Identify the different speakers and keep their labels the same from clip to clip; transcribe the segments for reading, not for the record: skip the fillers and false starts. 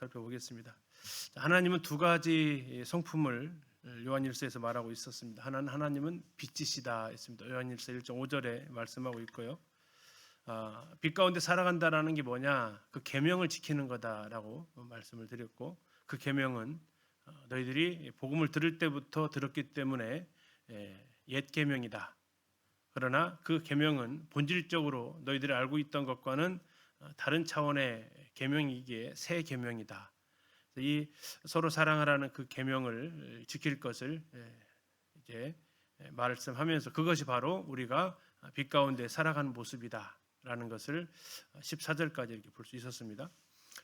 Speaker 1: 살펴보겠습니다. 하나님은 두 가지 성품을 요한일서에서 말하고 있었습니다. 하나는 하나님은 빛이시다 했습니다. 요한일서 1장 5절에 말씀하고 있고요. 빛 가운데 살아간다라는 게 뭐냐? 그 계명을 지키는 거다라고 말씀을 드렸고, 그 계명은 너희들이 복음을 들을 때부터 들었기 때문에 옛 계명이다. 그러나 그 계명은 본질적으로 너희들이 알고 있던 것과는 다른 차원의 계명이기에 새 계명이다. 이 서로 사랑하라는 그 계명을 지킬 것을 이제 말씀하면서 그것이 바로 우리가 빛 가운데 살아가는 모습이다라는 것을 14절까지 이렇게 볼 수 있었습니다.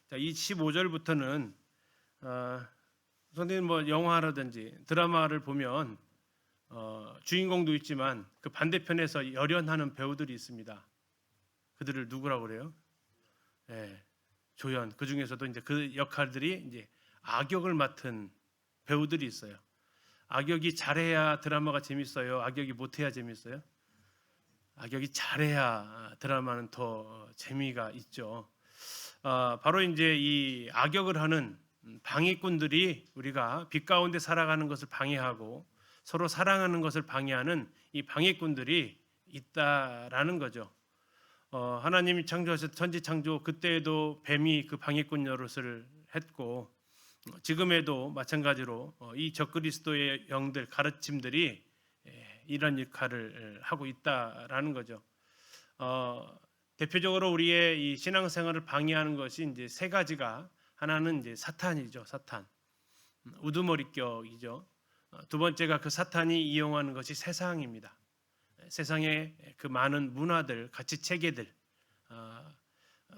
Speaker 1: 자, 이 15절부터는 선생님 뭐 영화라든지 드라마를 보면 주인공도 있지만 그 반대편에서 열연하는 배우들이 있습니다. 그들을 누구라고 그래요? 조연. 그 중에서도 이제 그 역할들이 이제 악역을 맡은 배우들이 있어요. 악역이 잘해야 드라마가 재밌어요. 악역이 못해야 재밌어요. 악역이 잘해야 드라마는 더 재미가 있죠. 바로 이제 이 악역을 하는 방해꾼들이 우리가 빛 가운데 살아가는 것을 방해하고 서로 사랑하는 것을 방해하는 이 방해꾼들이 있다라는 거죠. 하나님이 창조하셨 천지 창조 그때에도 뱀이 그 방해꾼 노릇을 했고 지금에도 마찬가지로 이 적그리스도의 영들 가르침들이 이런 역할을 하고 있다라는 거죠. 대표적으로 우리의 이 신앙생활을 방해하는 것이 이제 세 가지가 하나는 이제 사탄이죠. 사탄. 우두머리격이죠. 두 번째가 그 사탄이 이용하는 것이 세상입니다. 세상의 그 많은 문화들, 가치 체계들.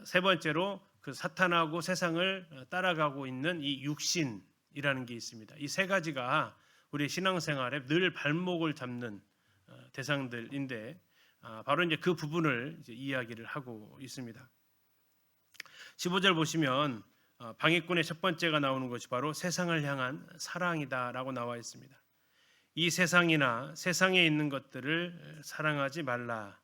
Speaker 1: 세 번째로 그 사탄하고 세상을 따라가고 있는 이 육신이라는 게 있습니다. 이 세 가지가 우리 신앙생활에 늘 발목을 잡는 대상들인데 바로 이제 그 부분을 이제 이야기를 하고 있습니다. 15절 보시면 방해꾼의 첫 번째가 나오는 것이 바로 세상을 향한 사랑이다라고 나와 있습니다. 이 세상이나 세상에 있는 것들을 사랑하지 말라.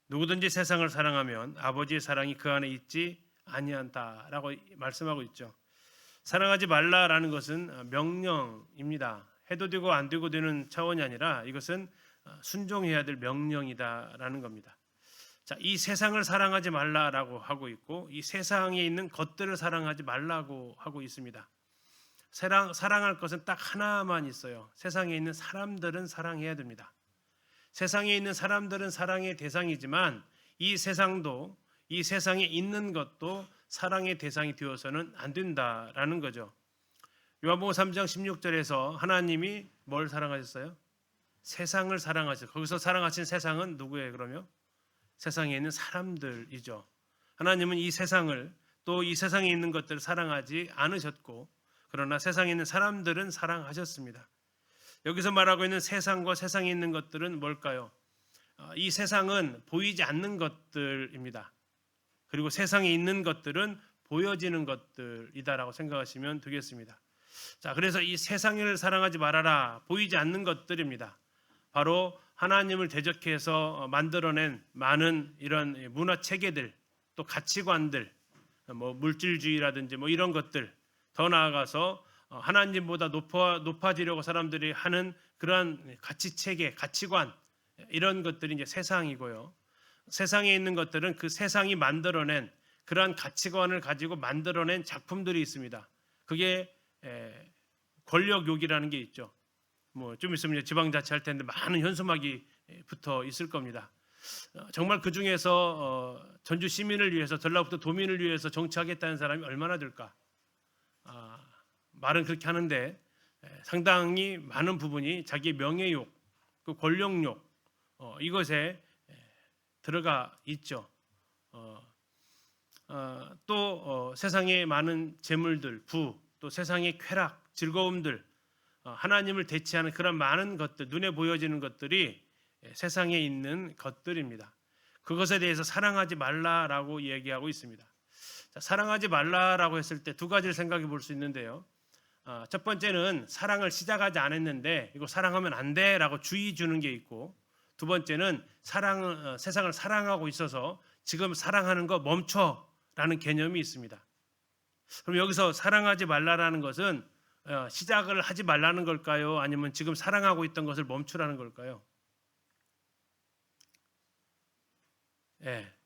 Speaker 1: 누구든지 세상을 사랑하면 아버지의 사랑이 그 안에 있지 아니한다라고 말씀하고 있죠. 사랑하지 말라라는 것은 명령입니다. 해도 되고 안 되고 되는 차원이 아니라 이것은 순종해야 될 명령이다라는 겁니다. 자, 이 세상을 사랑하지 말라라고 하고 있고 이 세상에 있는 것들을 사랑하지 말라고 하고 있습니다. 사랑할 것은 딱 하나만 있어요. 세상에 있는 사람들은 사랑해야 됩니다. 세상에 있는 사람들은 사랑의 대상이지만 이 세상도 이 세상에 있는 것도 사랑의 대상이 되어서는 안 된다라는 거죠. 요한복음 3장 16절에서 하나님이 뭘 사랑하셨어요? 세상을 사랑하셨어요. 거기서 사랑하신 세상은 누구예요? 그러면 세상에 있는 사람들이죠. 하나님은 이 세상을 또 이 세상에 있는 것들을 사랑하지 않으셨고 그러나 세상에 있는 사람들은 사랑하셨습니다. 여기서 말하고 있는 세상과 세상에 있는 것들은 뭘까요? 이 세상은 보이지 않는 것들입니다. 그리고 세상에 있는 것들은 보여지는 것들이다라고 생각하시면 되겠습니다. 자, 그래서 이 세상을 사랑하지 말아라. 보이지 않는 것들입니다. 바로 하나님을 대적해서 만들어낸 많은 이런 문화 체계들, 또 가치관들, 뭐 물질주의라든지 뭐 이런 것들, 더 나아가서 하나님보다 높아지려고 사람들이 하는 그러한 가치 체계, 가치관 이런 것들이 이제 세상이고요. 세상에 있는 것들은 그 세상이 만들어낸 그러한 가치관을 가지고 만들어낸 작품들이 있습니다. 그게 권력욕이라는 게 있죠. 뭐 좀 있으면 지방자치할 텐데 많은 현수막이 붙어 있을 겁니다. 정말 그 중에서 전주 시민을 위해서 전라북도 도민을 위해서 정치하겠다는 사람이 얼마나 될까? 말은 그렇게 하는데 상당히 많은 부분이 자기의 명예욕, 그 권력욕 이것에 들어가 있죠. 또 세상의 많은 재물들, 부, 또 세상의 쾌락, 즐거움들, 하나님을 대체하는 그런 많은 것들, 눈에 보여지는 것들이 세상에 있는 것들입니다. 그것에 대해서 사랑하지 말라라고 얘기하고 있습니다. 자, 사랑하지 말라라고 했을 때 두 가지를 생각해 볼 수 있는데요. 첫 번째는 사랑을 시작하지 않았는데 이거 사랑하면 안 돼라고 주의 주는 게 있고, 두 번째는 세상을 사랑하고 있어서 지금 사랑하는 거 멈춰라는 개념이 있습니다. 그럼 여기서 사랑하지 말라라는 것은 시작을 하지 말라는 걸까요? 아니면 지금 사랑하고 있던 것을 멈추라는 걸까요?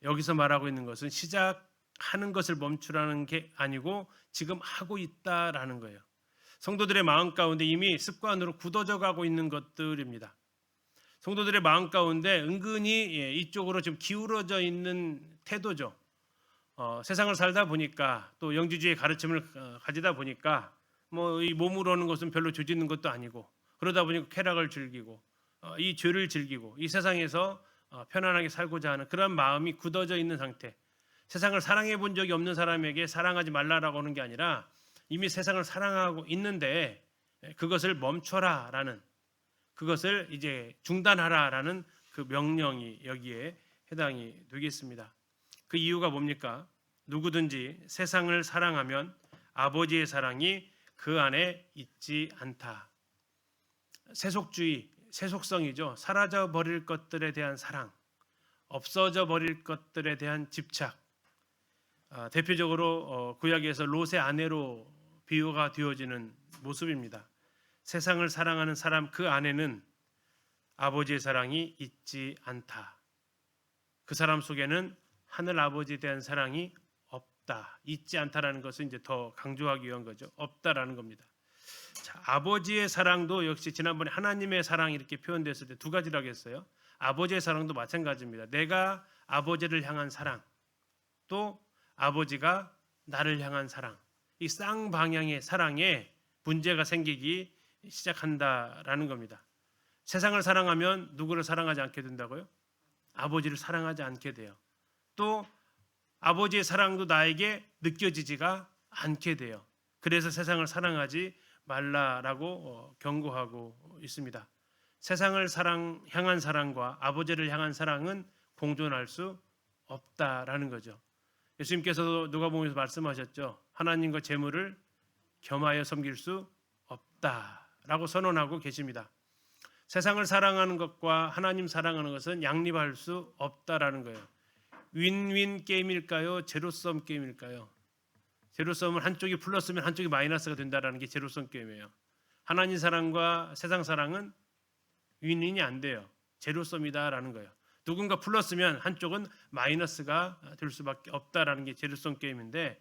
Speaker 1: 여기서 말하고 있는 것은 시작하는 것을 멈추라는 게 아니고 지금 하고 있다라는 거예요. 성도들의 마음 가운데 이미 습관으로 굳어져 가고 있는 것들입니다. 성도들의 마음 가운데 은근히 이쪽으로 좀 기울어져 있는 태도죠. 세상을 살다 보니까 또 영지주의 가르침을 가지다 보니까 뭐 이 몸으로는 것은 별로 조지는 것도 아니고 그러다 보니까 쾌락을 즐기고 이 죄를 즐기고 이 세상에서 편안하게 살고자 하는 그런 마음이 굳어져 있는 상태. 세상을 사랑해 본 적이 없는 사람에게 사랑하지 말라라고 하는 게 아니라 이미 세상을 사랑하고 있는데 그것을 멈춰라라는, 그것을 이제 중단하라라는 그 명령이 여기에 해당이 되겠습니다. 그 이유가 뭡니까? 누구든지 세상을 사랑하면 아버지의 사랑이 그 안에 있지 않다. 세속주의, 세속성이죠. 사라져 버릴 것들에 대한 사랑, 없어져 버릴 것들에 대한 집착. 대표적으로 구약에서 롯의 아내로 비유가 되어지는 모습입니다. 세상을 사랑하는 사람 그 안에는 아버지의 사랑이 있지 않다. 그 사람 속에는 하늘 아버지에 대한 사랑이 없다. 있지 않다라는 것을 이제 더 강조하기 위한 거죠. 없다라는 겁니다. 자, 아버지의 사랑도 역시 지난번에 하나님의 사랑 이렇게 표현됐을 때 두 가지라고 했어요. 아버지의 사랑도 마찬가지입니다. 내가 아버지를 향한 사랑, 또 아버지가 나를 향한 사랑. 이 쌍방향의 사랑에 문제가 생기기 시작한다라는 겁니다. 세상을 사랑하면 누구를 사랑하지 않게 된다고요? 아버지를 사랑하지 않게 돼요. 또 아버지의 사랑도 나에게 느껴지지가 않게 돼요. 그래서 세상을 사랑하지 말라라고 경고하고 있습니다. 세상을 향한 사랑과 아버지를 향한 사랑은 공존할 수 없다라는 거죠. 예수님께서도 누가복음에서 말씀하셨죠. 하나님과 재물을 겸하여 섬길 수 없다라고 선언하고 계십니다. 세상을 사랑하는 것과 하나님 사랑하는 것은 양립할 수 없다라는 거예요. 윈윈 게임일까요? 제로섬 게임일까요? 제로섬을 한쪽이 플러스면 한쪽이 마이너스가 된다라는 게 제로섬 게임이에요. 하나님 사랑과 세상 사랑은 윈윈이 안 돼요. 제로섬이다라는 거예요. 누군가 플러스면 한쪽은 마이너스가 될 수밖에 없다라는 게 제로섬 게임인데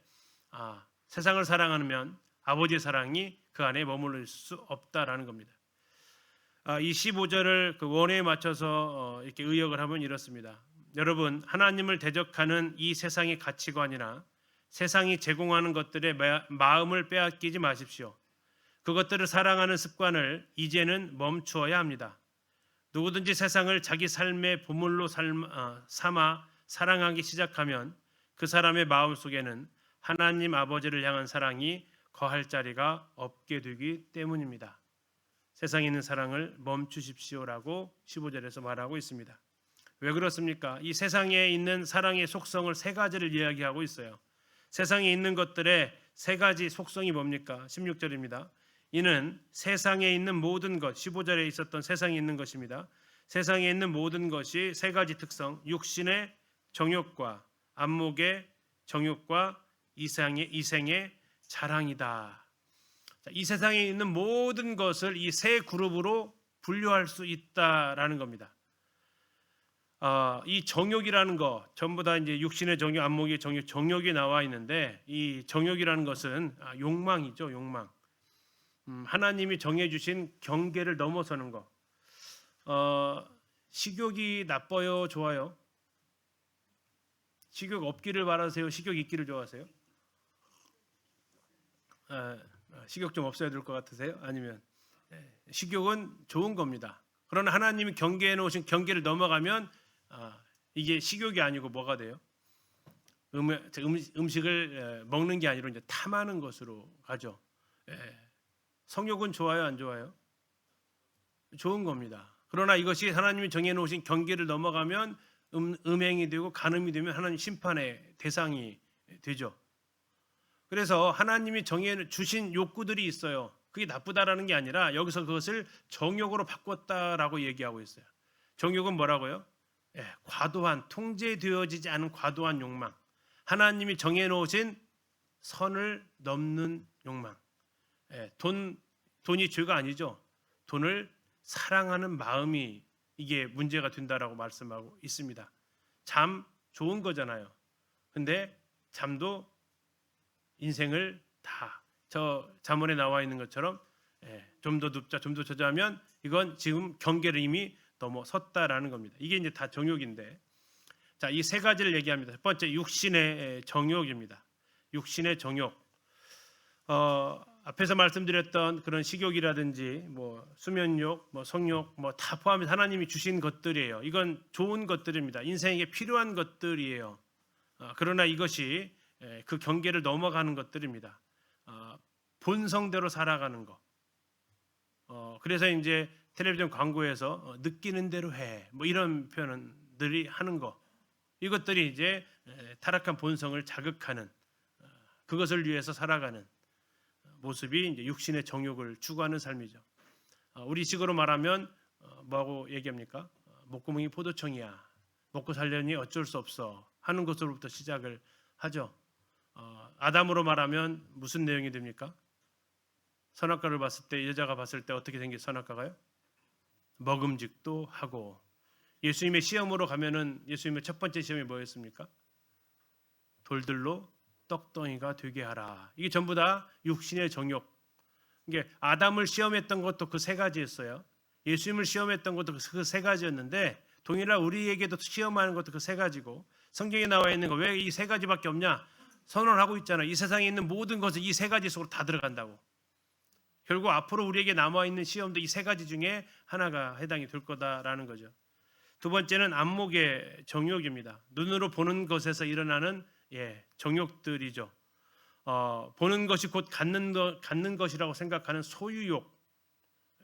Speaker 1: 세상을 사랑하면 아버지의 사랑이 그 안에 머물러 수 없다라는 겁니다. 이 15절을 그 원어에 맞춰서 이렇게 의역을 하면 이렇습니다. 여러분, 하나님을 대적하는 이 세상의 가치관이나 세상이 제공하는 것들에 마음을 빼앗기지 마십시오. 그것들을 사랑하는 습관을 이제는 멈추어야 합니다. 누구든지 세상을 자기 삶의 보물로 삼아 사랑하기 시작하면 그 사람의 마음 속에는 하나님 아버지를 향한 사랑이 거할 자리가 없게 되기 때문입니다. 세상에 있는 사랑을 멈추십시오라고 15절에서 말하고 있습니다. 왜 그렇습니까? 이 세상에 있는 사랑의 속성을 세 가지를 이야기하고 있어요. 세상에 있는 것들의 세 가지 속성이 뭡니까? 16절입니다. 이는 세상에 있는 모든 것, 15절에 있었던 세상에 있는 것입니다. 세상에 있는 모든 것이 세 가지 특성, 육신의 정욕과 안목의 정욕과 이생의 자랑이다. 이 세상에 있는 모든 것을 이 세 그룹으로 분류할 수 있다라는 겁니다. 이 정욕이라는 거 전부 다 이제 육신의 정욕, 안목의 정욕, 정욕이 나와 있는데 이 정욕이라는 것은 욕망이죠, 욕망. 하나님이 정해주신 경계를 넘어서는 거. 식욕이 나빠요, 좋아요? 식욕 없기를 바라세요? 식욕 있기를 좋아하세요? 식욕 좀 없어야 될 것 같으세요? 아니면 식욕은 좋은 겁니다. 그러나 하나님이 경계해 놓으신 경계를 넘어가면 이게 식욕이 아니고 뭐가 돼요? 음식을 먹는 게 아니라 이제 탐하는 것으로 가죠. 성욕은 좋아요, 안 좋아요? 좋은 겁니다. 그러나 이것이 하나님이 정해놓으신 경계를 넘어가면 음행이 되고 간음이 되면 하나님 심판의 대상이 되죠. 그래서 하나님이 정해 주신 욕구들이 있어요. 그게 나쁘다라는 게 아니라 여기서 그것을 정욕으로 바꿨다라고 얘기하고 있어요. 정욕은 뭐라고요? 과도한, 통제되어지지 않은 과도한 욕망. 하나님이 정해놓으신 선을 넘는 욕망. 돈이 죄가 아니죠. 돈을 사랑하는 마음이 이게 문제가 된다라고 말씀하고 있습니다. 잠 좋은 거잖아요. 근데 잠도 인생을 다 저 잠언에 나와 있는 것처럼 좀 더 눕자, 좀 더 저자하면 이건 지금 경계를 이미 넘어섰다라는 겁니다. 이게 이제 다 정욕인데, 자, 이 세 가지를 얘기합니다. 첫 번째, 육신의 정욕입니다. 육신의 정욕. 앞에서 말씀드렸던 그런 식욕이라든지 뭐 수면욕, 뭐 성욕, 뭐 다 포함해서 하나님이 주신 것들이에요. 이건 좋은 것들입니다. 인생에게 필요한 것들이에요. 그러나 이것이 그 경계를 넘어가는 것들입니다. 본성대로 살아가는 거. 그래서 이제 텔레비전 광고에서 느끼는 대로 해, 뭐 이런 표현들이 하는 거. 이것들이 이제 타락한 본성을 자극하는, 그것을 위해서 살아가는 모습이 이제 육신의 정욕을 추구하는 삶이죠. 우리 식으로 말하면 뭐하고 얘기합니까? 목구멍이 포도청이야. 먹고 살려니 어쩔 수 없어 하는 것으로부터 시작을 하죠. 아담으로 말하면 무슨 내용이 됩니까? 선악과를 봤을 때, 여자가 봤을 때 어떻게 생긴 선악과가요? 먹음직도 하고. 예수님의 시험으로 가면은 예수님의 첫 번째 시험이 뭐였습니까? 돌들로 떡덩이가 되게 하라. 이게 전부 다 육신의 정욕. 이게 아담을 시험했던 것도 그 세 가지였어요. 예수님을 시험했던 것도 그 세 가지였는데, 동일한 우리에게도 시험하는 것도 그 세 가지고, 성경에 나와 있는 거 왜 이 세 가지밖에 없냐? 선언하고 있잖아요. 이 세상에 있는 모든 것은 이 세 가지 속으로 다 들어간다고. 결국 앞으로 우리에게 남아있는 시험도 이 세 가지 중에 하나가 해당이 될 거다라는 거죠. 두 번째는 안목의 정욕입니다. 눈으로 보는 것에서 일어나는 정욕들이죠. 보는 것이 곧 갖는 것이라고 생각하는 소유욕.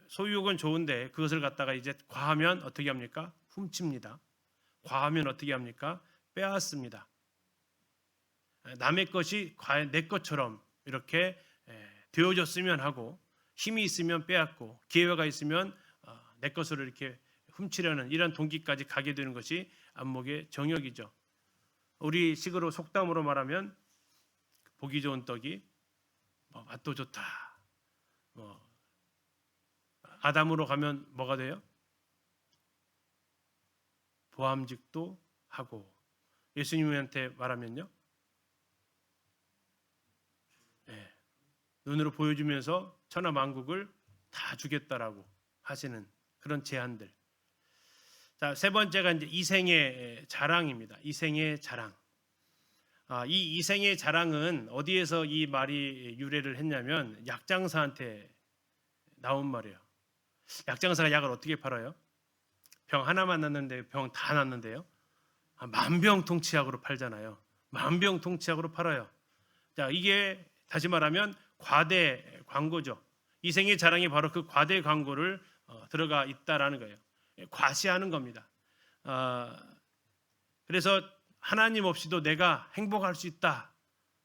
Speaker 1: 소유욕은 좋은데 그것을 갖다가 이제 과하면 어떻게 합니까? 훔칩니다. 과하면 어떻게 합니까? 빼앗습니다. 남의 것이 내 것처럼 이렇게 되어졌으면 하고, 힘이 있으면 빼앗고 기회가 있으면 내 것으로 이렇게 훔치려는 이런 동기까지 가게 되는 것이 안목의 정욕이죠. 우리 식으로 속담으로 말하면 보기 좋은 떡이 맛도 좋다. 아담으로 가면 뭐가 돼요? 보암직도 하고. 예수님한테 말하면요, 눈으로 보여주면서 천하 만국을 다 주겠다라고 하시는 그런 제안들. 자, 세 번째가 이제 이생의 자랑입니다. 이생의 자랑. 이 이생의 자랑은 어디에서 이 말이 유래를 했냐면 약장사한테 나온 말이에요. 약장사가 약을 어떻게 팔아요? 병 하나만 났는데 병 다 났는데요. 만병통치약으로 팔잖아요. 만병통치약으로 팔아요. 자, 이게 다시 말하면 과대 광고죠. 이생의 자랑이 바로 그 과대 광고를 들어가 있다라는 거예요. 과시하는 겁니다. 그래서 하나님 없이도 내가 행복할 수 있다.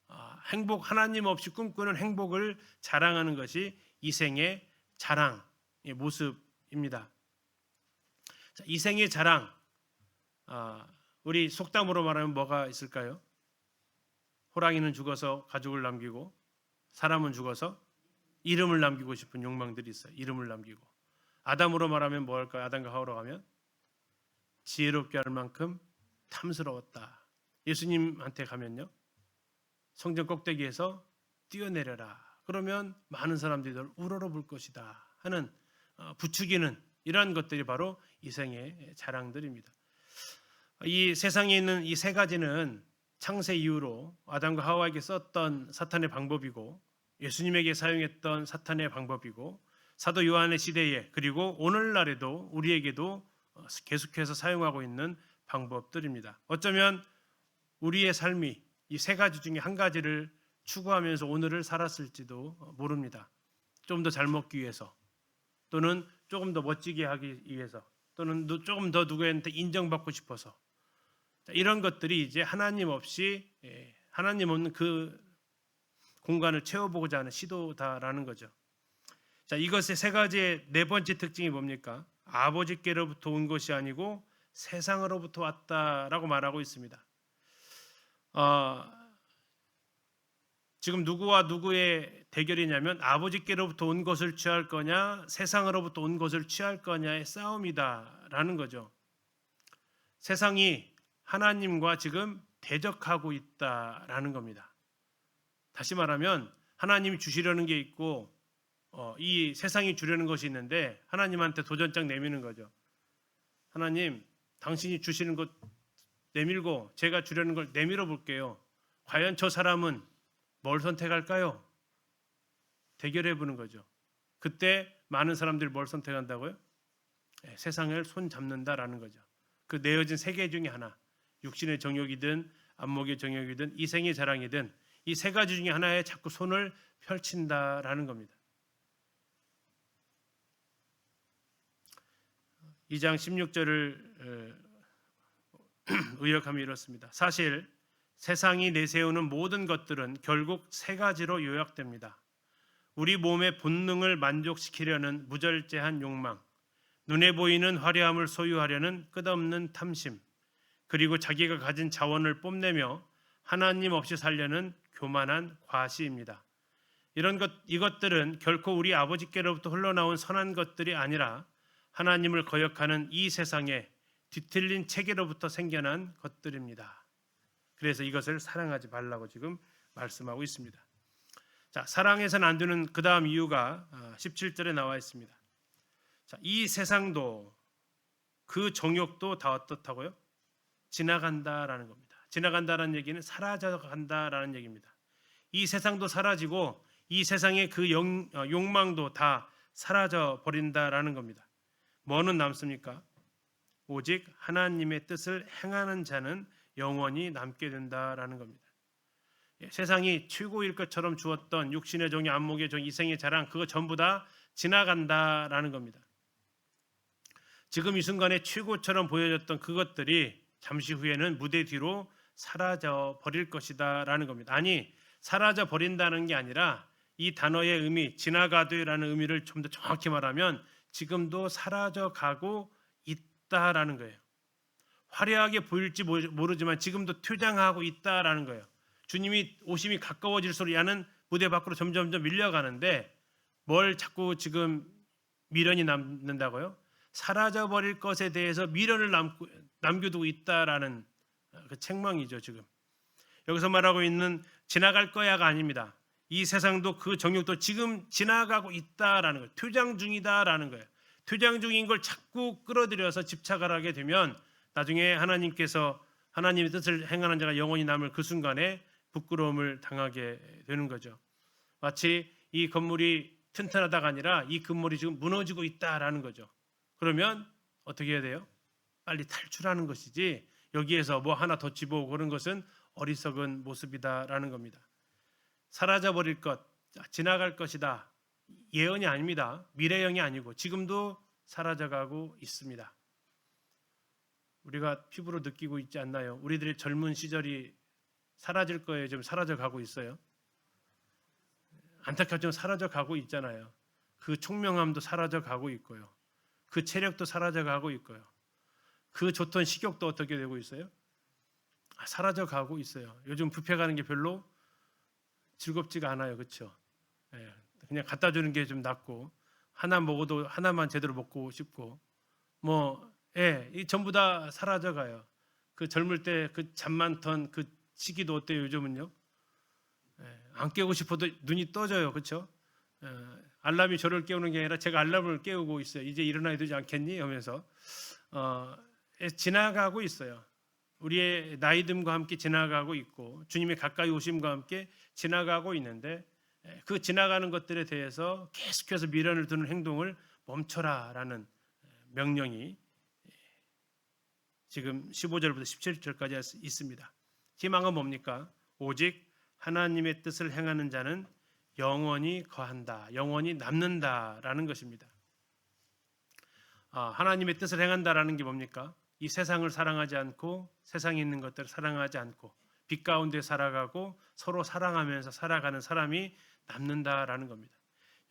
Speaker 1: 하나님 없이 꿈꾸는 행복을 자랑하는 것이 이생의 자랑의 모습입니다. 자, 이생의 자랑. 우리 속담으로 말하면 뭐가 있을까요? 호랑이는 죽어서 가죽을 남기고 사람은 죽어서 이름을 남기고 싶은 욕망들이 있어요. 이름을 남기고. 아담으로 말하면 뭐 할까요? 아담과 하와로 가면 지혜롭게 할 만큼 탐스러웠다. 예수님한테 가면요, 성전 꼭대기에서 뛰어내려라. 그러면 많은 사람들이 널 우러러볼 것이다 하는 부추기는 이러한 것들이 바로 이생의 자랑들입니다. 이 세상에 있는 이 세 가지는 창세 이후로 아담과 하와에게 썼던 사탄의 방법이고, 예수님에게 사용했던 사탄의 방법이고, 사도 요한의 시대에 그리고 오늘날에도 우리에게도 계속해서 사용하고 있는 방법들입니다. 어쩌면 우리의 삶이 이 세 가지 중에 한 가지를 추구하면서 오늘을 살았을지도 모릅니다. 좀 더 잘 먹기 위해서, 또는 조금 더 멋지게 하기 위해서, 또는 조금 더 누구한테 인정받고 싶어서, 이런 것들이 이제 하나님 없이, 하나님 없는 그 공간을 채워보고자 하는 시도다라는 거죠. 자, 이것의 세 가지의 네 번째 특징이 뭡니까? 아버지께로부터 온 것이 아니고 세상으로부터 왔다라고 말하고 있습니다. 지금 누구와 누구의 대결이냐면 아버지께로부터 온 것을 취할 거냐, 세상으로부터 온 것을 취할 거냐의 싸움이다라는 거죠. 세상이 하나님과 지금 대적하고 있다라는 겁니다. 다시 말하면 하나님이 주시려는 게 있고 이 세상이 주려는 것이 있는데 하나님한테 도전장 내미는 거죠. 하나님, 당신이 주시는 것 내밀고 제가 주려는 걸 내밀어 볼게요. 과연 저 사람은 뭘 선택할까요? 대결해 보는 거죠. 그때 많은 사람들이 뭘 선택한다고요? 세상을 손 잡는다라는 거죠. 그 내어진 세계 중에 하나, 육신의 정욕이든 안목의 정욕이든 이생의 자랑이든 이 세 가지 중에 하나에 자꾸 손을 펼친다라는 겁니다. 2장 16절을 의역하면 이렇습니다. 사실 세상이 내세우는 모든 것들은 결국 세 가지로 요약됩니다. 우리 몸의 본능을 만족시키려는 무절제한 욕망, 눈에 보이는 화려함을 소유하려는 끝없는 탐심, 그리고 자기가 가진 자원을 뽐내며 하나님 없이 살려는 교만한 과시입니다. 이것들은 결코 우리 아버지께로부터 흘러나온 선한 것들이 아니라 하나님을 거역하는 이 세상의 뒤틀린 체계로부터 생겨난 것들입니다. 그래서 이것을 사랑하지 말라고 지금 말씀하고 있습니다. 자, 사랑해서는 안 되는 그 다음 이유가 17절에 나와 있습니다. 자, 이 세상도 그 정욕도 다 어떻다고요? 지나간다라는 겁니다. 지나간다라는 얘기는 사라져간다라는 얘기입니다. 이 세상도 사라지고 이 세상의 그 욕망도 다 사라져 버린다라는 겁니다. 뭐는 남습니까? 오직 하나님의 뜻을 행하는 자는 영원히 남게 된다라는 겁니다. 세상이 최고일 것처럼 주었던 육신의 종이 안목의 종 이생의 자랑 그거 전부 다 지나간다라는 겁니다. 지금 이 순간에 최고처럼 보여졌던 그것들이 잠시 후에는 무대 뒤로 사라져 버릴 것이다라는 겁니다. 아니, 사라져 버린다는 게 아니라 이 단어의 의미, 지나가되라는 의미를 좀 더 정확히 말하면 지금도 사라져 가고 있다라는 거예요. 화려하게 보일지 모르지만 지금도 퇴장하고 있다라는 거예요. 주님이 오심이 가까워질수록 야는 무대 밖으로 점점 밀려가는데 뭘 자꾸 지금 미련이 남는다고요? 사라져 버릴 것에 대해서 미련을 남겨두고 있다라는 그 책망이죠. 지금 여기서 말하고 있는 지나갈 거야가 아닙니다. 이 세상도 그 정욕도 지금 지나가고 있다라는 거예요. 퇴장 중이다라는 거예요. 퇴장 중인 걸 자꾸 끌어들여서 집착을 하게 되면 나중에 하나님께서 하나님의 뜻을 행하는 자가 영원히 남을 그 순간에 부끄러움을 당하게 되는 거죠. 마치 이 건물이 튼튼하다가 아니라 이 건물이 지금 무너지고 있다라는 거죠. 그러면 어떻게 해야 돼요? 빨리 탈출하는 것이지 여기에서 뭐 하나 더 집어오고 그런 것은 어리석은 모습이다라는 겁니다. 사라져버릴 것, 지나갈 것이다. 예언이 아닙니다. 미래형이 아니고 지금도 사라져가고 있습니다. 우리가 피부로 느끼고 있지 않나요? 우리들의 젊은 시절이 사라질 거예요. 좀 사라져가고 있어요. 안타깝지만 사라져가고 있잖아요. 그 총명함도 사라져가고 있고요. 그 체력도 사라져가고 있고요. 그 좋던 식욕도 어떻게 되고 있어요? 사라져가고 있어요. 요즘 뷔페 가는 게 별로 즐겁지가 않아요. 그렇죠? 그냥 갖다 주는 게 좀 낫고 하나 먹어도 하나만 제대로 먹고 싶고 이 전부 다 사라져가요. 그 젊을 때 그 잠 많던 그 시기도 어때요? 요즘은요? 안 깨우고 싶어도 눈이 떠져요. 그렇죠? 알람이 저를 깨우는 게 아니라 제가 알람을 깨우고 있어요. 이제 일어나야 되지 않겠니? 하면서 지나가고 있어요. 우리의 나이듦과 함께 지나가고 있고 주님의 가까이 오심과 함께 지나가고 있는데 그 지나가는 것들에 대해서 계속해서 미련을 두는 행동을 멈춰라라는 명령이 지금 15절부터 17절까지 있습니다. 희망은 뭡니까? 오직 하나님의 뜻을 행하는 자는 영원히 거한다. 영원히 남는다라는 것입니다. 하나님의 뜻을 행한다라는 게 뭡니까? 이 세상을 사랑하지 않고 세상에 있는 것들을 사랑하지 않고 빛 가운데 살아가고 서로 사랑하면서 살아가는 사람이 남는다라는 겁니다.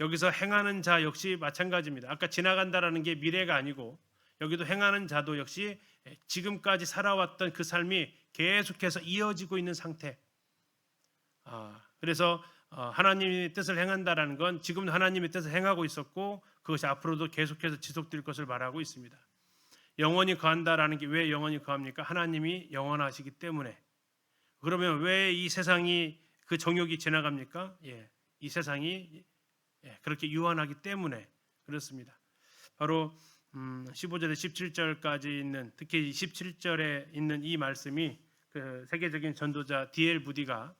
Speaker 1: 여기서 행하는 자 역시 마찬가지입니다. 아까 지나간다라는 게 미래가 아니고 여기도 행하는 자도 역시 지금까지 살아왔던 그 삶이 계속해서 이어지고 있는 상태. 그래서 하나님의 뜻을 행한다라는 건 지금도 하나님의 뜻을 행하고 있었고 그것이 앞으로도 계속해서 지속될 것을 말하고 있습니다. 영원히 거한다라는 게 왜 영원히 거합니까? 하나님이 영원하시기 때문에. 그러면 왜 이 세상이 그 정욕이 지나갑니까? 이 세상이 그렇게 유한하기 때문에 그렇습니다. 바로 15절에 17절까지 있는, 특히 17절에 있는 이 말씀이 그 세계적인 전도자 D.L. 무디가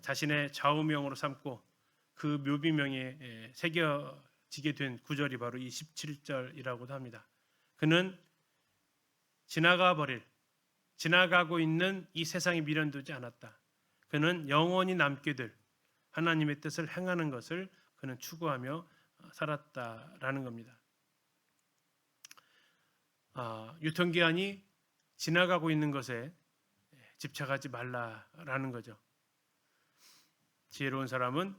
Speaker 1: 자신의 좌우명으로 삼고 그 묘비명에 새겨지게 된 구절이 바로 이 17절이라고도 합니다. 그는 지나가고 있는 이 세상에 미련두지 않았다. 그는 영원히 남게 될 하나님의 뜻을 행하는 것을 그는 추구하며 살았다라는 겁니다. 유통기한이 지나가고 있는 것에 집착하지 말라라는 거죠. 지혜로운 사람은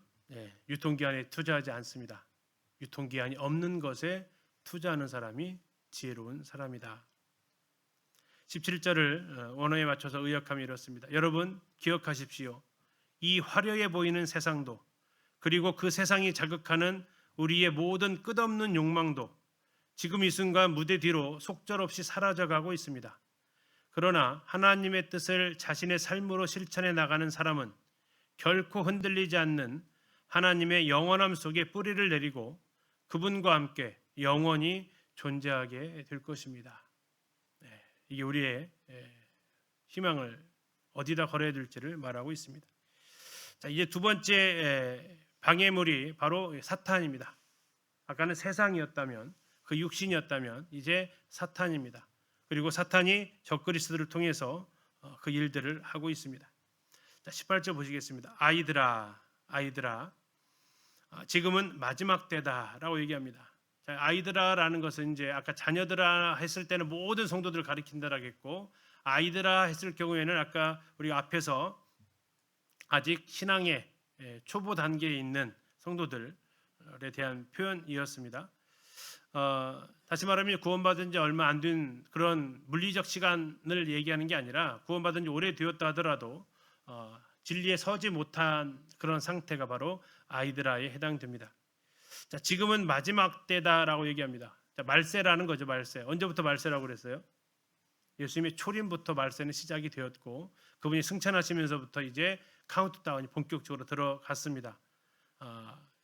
Speaker 1: 유통기한에 투자하지 않습니다. 유통기한이 없는 것에 투자하는 사람이 지혜로운 사람이다. 17절을 원어에 맞춰서 의역하면 이렇습니다. 여러분 기억하십시오. 이 화려해 보이는 세상도 그리고 그 세상이 자극하는 우리의 모든 끝없는 욕망도 지금 이 순간 무대 뒤로 속절없이 사라져가고 있습니다. 그러나 하나님의 뜻을 자신의 삶으로 실천해 나가는 사람은 결코 흔들리지 않는 하나님의 영원함 속에 뿌리를 내리고 그분과 함께 영원히 존재하게 될 것입니다. 이게 우리의 희망을 어디다 걸어야 될지를 말하고 있습니다. 자, 이제 두 번째 방해물이 바로 사탄입니다. 아까는 세상이었다면, 그 육신이었다면 이제 사탄입니다. 그리고 사탄이 적그리스도를 통해서 그 일들을 하고 있습니다. 자, 18절 보시겠습니다. 아이들아 지금은 마지막 때다라고 얘기합니다. 자, 아이들아라는 것은 이제 아까 자녀들아 했을 때는 모든 성도들을 가리킨다라고 했고, 아이들아 했을 경우에는 아까 우리가 앞에서 아직 신앙의 초보 단계에 있는 성도들에 대한 표현이었습니다. 다시 말하면 구원받은 지 얼마 안 된 그런 물리적 시간을 얘기하는 게 아니라 구원받은 지 오래되었다 하더라도 진리에 서지 못한 그런 상태가 바로 아이들아에 해당됩니다. 자, 지금은 마지막 때다라고 얘기합니다. 자, 말세라는 거죠. 말세. 언제부터 말세라고 그랬어요? 예수님의 초림부터 말세는 시작이 되었고 그분이 승천하시면서부터 이제 카운트다운이 본격적으로 들어갔습니다.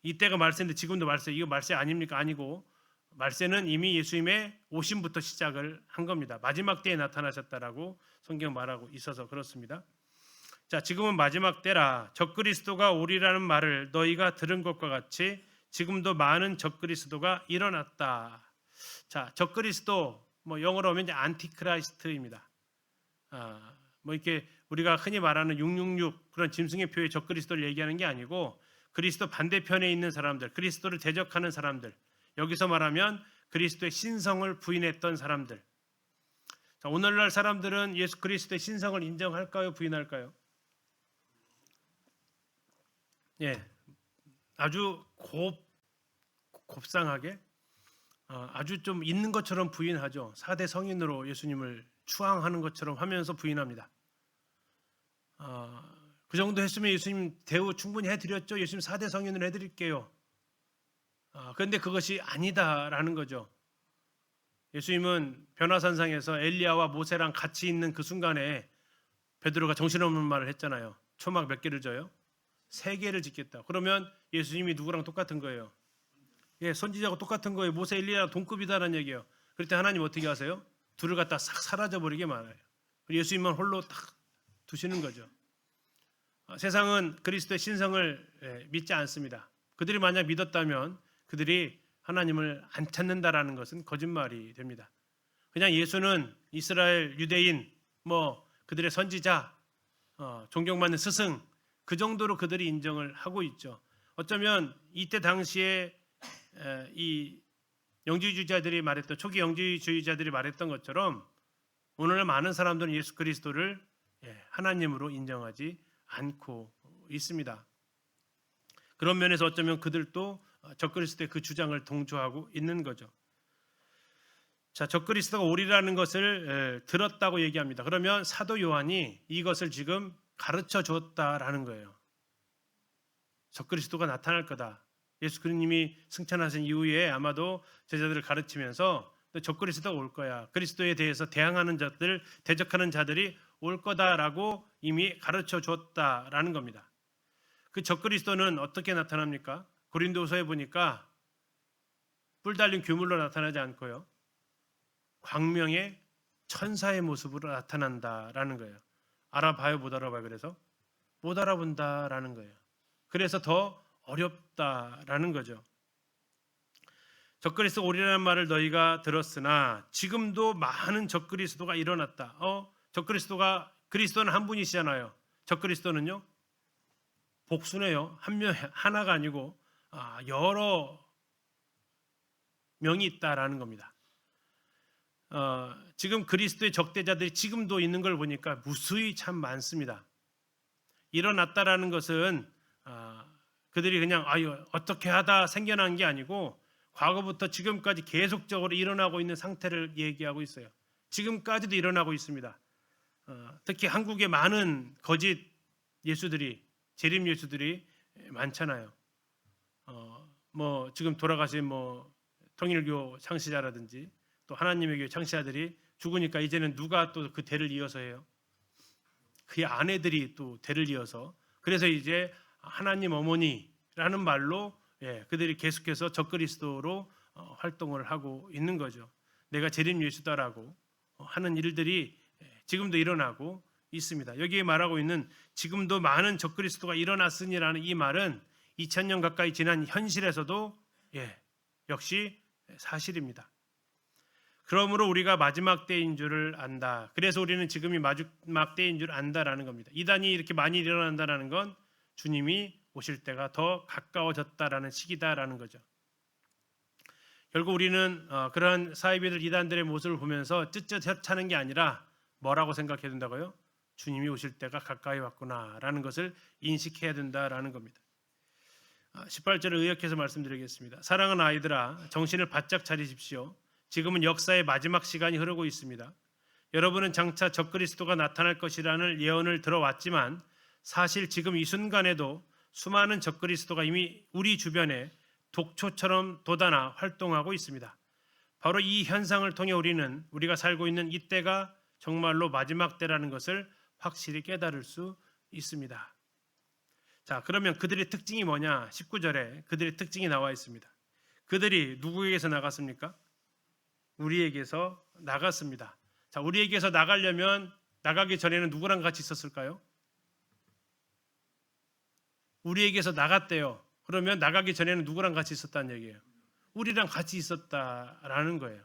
Speaker 1: 이때가 말세인데 지금도 말세. 이거 말세 아닙니까? 아니고 말세는 이미 예수님의 오심부터 시작을 한 겁니다. 마지막 때에 나타나셨다라고 성경 말하고 있어서 그렇습니다. 자, 지금은 마지막 때라. 적그리스도가 오리라는 말을 너희가 들은 것과 같이 지금도 많은 적그리스도가 일어났다. 자, 적그리스도 영어로 하면 이제 안티크라이스트입니다. 이렇게 우리가 흔히 말하는 666 그런 짐승의 표의 적그리스도를 얘기하는 게 아니고 그리스도 반대편에 있는 사람들, 그리스도를 대적하는 사람들, 여기서 말하면 그리스도의 신성을 부인했던 사람들. 자, 오늘날 사람들은 예수 그리스도의 신성을 인정할까요? 부인할까요? 아주 곱상하게 아주 좀 있는 것처럼 부인하죠. 4대 성인으로 예수님을 추앙하는 것처럼 하면서 부인합니다. 그 정도 했으면 예수님 대우 충분히 해드렸죠. 예수님 4대 성인으로 해드릴게요. 그런데 그것이 아니다라는 거죠. 예수님은 변화산상에서 엘리야와 모세랑 같이 있는 그 순간에 베드로가 정신없는 말을 했잖아요. 초막 몇 개를 져요? 3개를 짓겠다. 그러면 예수님이 누구랑 똑같은 거예요? 선지자하고 똑같은 거예요. 모세 엘리야랑 동급이다라는 얘기예요. 그럴 때 하나님 어떻게 하세요? 둘을 갖다 싹 사라져버리게 말아요. 예수님만 홀로 딱 두시는 거죠. 세상은 그리스도의 신성을 믿지 않습니다. 그들이 만약 믿었다면 그들이 하나님을 안 찾는다라는 것은 거짓말이 됩니다. 그냥 예수는 이스라엘 유대인 그들의 선지자, 존경받는 스승, 그 정도로 그들이 인정을 하고 있죠. 어쩌면 이때 당시에 이 영주주의자들이 말했던 초기 영주주의자들이 말했던 것처럼 오늘날 많은 사람들은 예수 그리스도를 하나님으로 인정하지 않고 있습니다. 그런 면에서 어쩌면 그들도 적그리스도의 그 주장을 동조하고 있는 거죠. 자, 적그리스도가 오리라는 것을 들었다고 얘기합니다. 그러면 사도 요한이 이것을 지금 가르쳐 줬다라는 거예요. 적그리스도가 나타날 거다. 예수 그리스도님이 승천하신 이후에 아마도 제자들을 가르치면서 적그리스도가 올 거야. 그리스도에 대해서 대항하는 자들, 대적하는 자들이 올 거다라고 이미 가르쳐 줬다라는 겁니다. 그 적그리스도는 어떻게 나타납니까? 고린도서에 보니까 뿔 달린 규물로 나타나지 않고요. 광명의 천사의 모습으로 나타난다라는 거예요. 알아봐요, 못 알아봐요? 그래서 못 알아본다라는 거예요. 그래서 더 어렵다라는 거죠. 적그리스도 오리라는 말을 너희가 들었으나 지금도 많은 적그리스도가 일어났다. 그리스도는 한 분이시잖아요. 적그리스도는요 복수네요. 하나가 아니고 여러 명이 있다라는 겁니다. 지금 그리스도의 적대자들이 지금도 있는 걸 보니까 무수히 참 많습니다. 일어났다라는 것은 그들이 그냥 어떻게 하다 생겨난 게 아니고 과거부터 지금까지 계속적으로 일어나고 있는 상태를 얘기하고 있어요. 지금까지도 일어나고 있습니다. 특히 한국에 많은 거짓 예수들이, 재림 예수들이 많잖아요. 지금 돌아가신 통일교 창시자라든지 또 하나님의 교회 창시자들이 죽으니까 이제는 누가 또 그 대를 이어서 해요? 그의 아내들이 또 대를 이어서, 그래서 이제 하나님 어머니라는 말로 그들이 계속해서 적그리스도로 활동을 하고 있는 거죠. 내가 재림 예수다라고 하는 일들이 지금도 일어나고 있습니다. 여기에 말하고 있는 지금도 많은 적그리스도가 일어났으니라는 이 말은 2000년 가까이 지난 현실에서도 역시 사실입니다. 그러므로 우리가 마지막 때인 줄을 안다. 그래서 우리는 지금이 마지막 때인 줄 안다라는 겁니다. 이단이 이렇게 많이 일어난다는 건 주님이 오실 때가 더 가까워졌다라는 시기다라는 거죠. 결국 우리는 그러한 사이비들 이단들의 모습을 보면서 쯧쯧하는 게 아니라 뭐라고 생각해야 된다고요? 주님이 오실 때가 가까이 왔구나라는 것을 인식해야 된다라는 겁니다. 18절을 의역해서 말씀드리겠습니다. 사랑하는 아이들아, 정신을 바짝 차리십시오. 지금은 역사의 마지막 시간이 흐르고 있습니다. 여러분은 장차 적그리스도가 나타날 것이라는 예언을 들어왔지만 사실 지금 이 순간에도 수많은 적그리스도가 이미 우리 주변에 독초처럼 돋아나 활동하고 있습니다. 바로 이 현상을 통해 우리는 우리가 살고 있는 이때가 정말로 마지막 때라는 것을 확실히 깨달을 수 있습니다. 자, 그러면 그들의 특징이 뭐냐? 19절에 그들의 특징이 나와 있습니다. 그들이 누구에게서 나갔습니까? 우리에게서 나갔습니다. 자, 우리에게서 나가려면 나가기 전에는 누구랑 같이 있었을까요? 우리에게서 나갔대요. 그러면 나가기 전에는 누구랑 같이 있었다는 얘기예요? 우리랑 같이 있었다라는 거예요.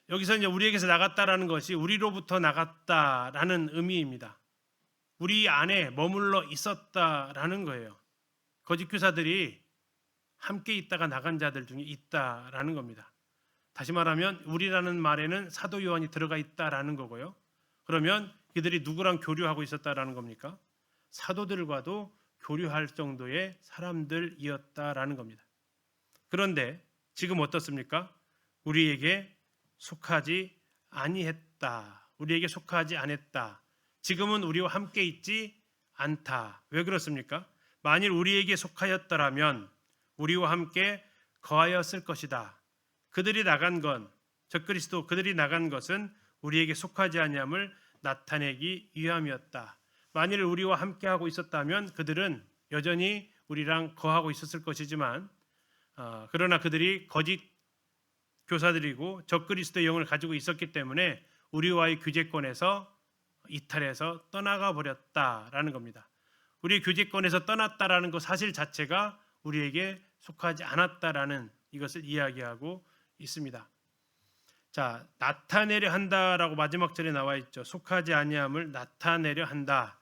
Speaker 1: 여기서 이제 우리에게서 나갔다라는 것이 우리로부터 나갔다라는 의미입니다. 우리 안에 머물러 있었다라는 거예요. 거짓 교사들이 함께 있다가 나간 자들 중에 있다라는 겁니다. 다시 말하면 우리라는 말에는 사도 요한이 들어가 있다라는 거고요. 그러면 그들이 누구랑 교류하고 있었다라는 겁니까? 사도들과도 교류할 정도의 사람들이었다라는 겁니다. 그런데 지금 어떻습니까? 우리에게 속하지 아니했다. 우리에게 속하지 않았다. 지금은 우리와 함께 있지 않다. 왜 그렇습니까? 만일 우리에게 속하였더라면 우리와 함께 거하였을 것이다. 그들이 나간 건, 적그리스도 그들이 나간 것은 우리에게 속하지 아니함을 나타내기 위함이었다. 만일 우리와 함께하고 있었다면 그들은 여전히 우리랑 거하고 있었을 것이지만 그러나 그들이 거짓 교사들이고 적그리스도의 영을 가지고 있었기 때문에 우리와의 교제권에서 이탈해서 떠나가 버렸다라는 겁니다. 우리의 교제권에서 떠났다라는 것 사실 자체가 우리에게 속하지 않았다라는 이것을 이야기하고 있습니다. 자, 나타내려 한다라고 마지막 절에 나와 있죠. 속하지 아니함을 나타내려 한다.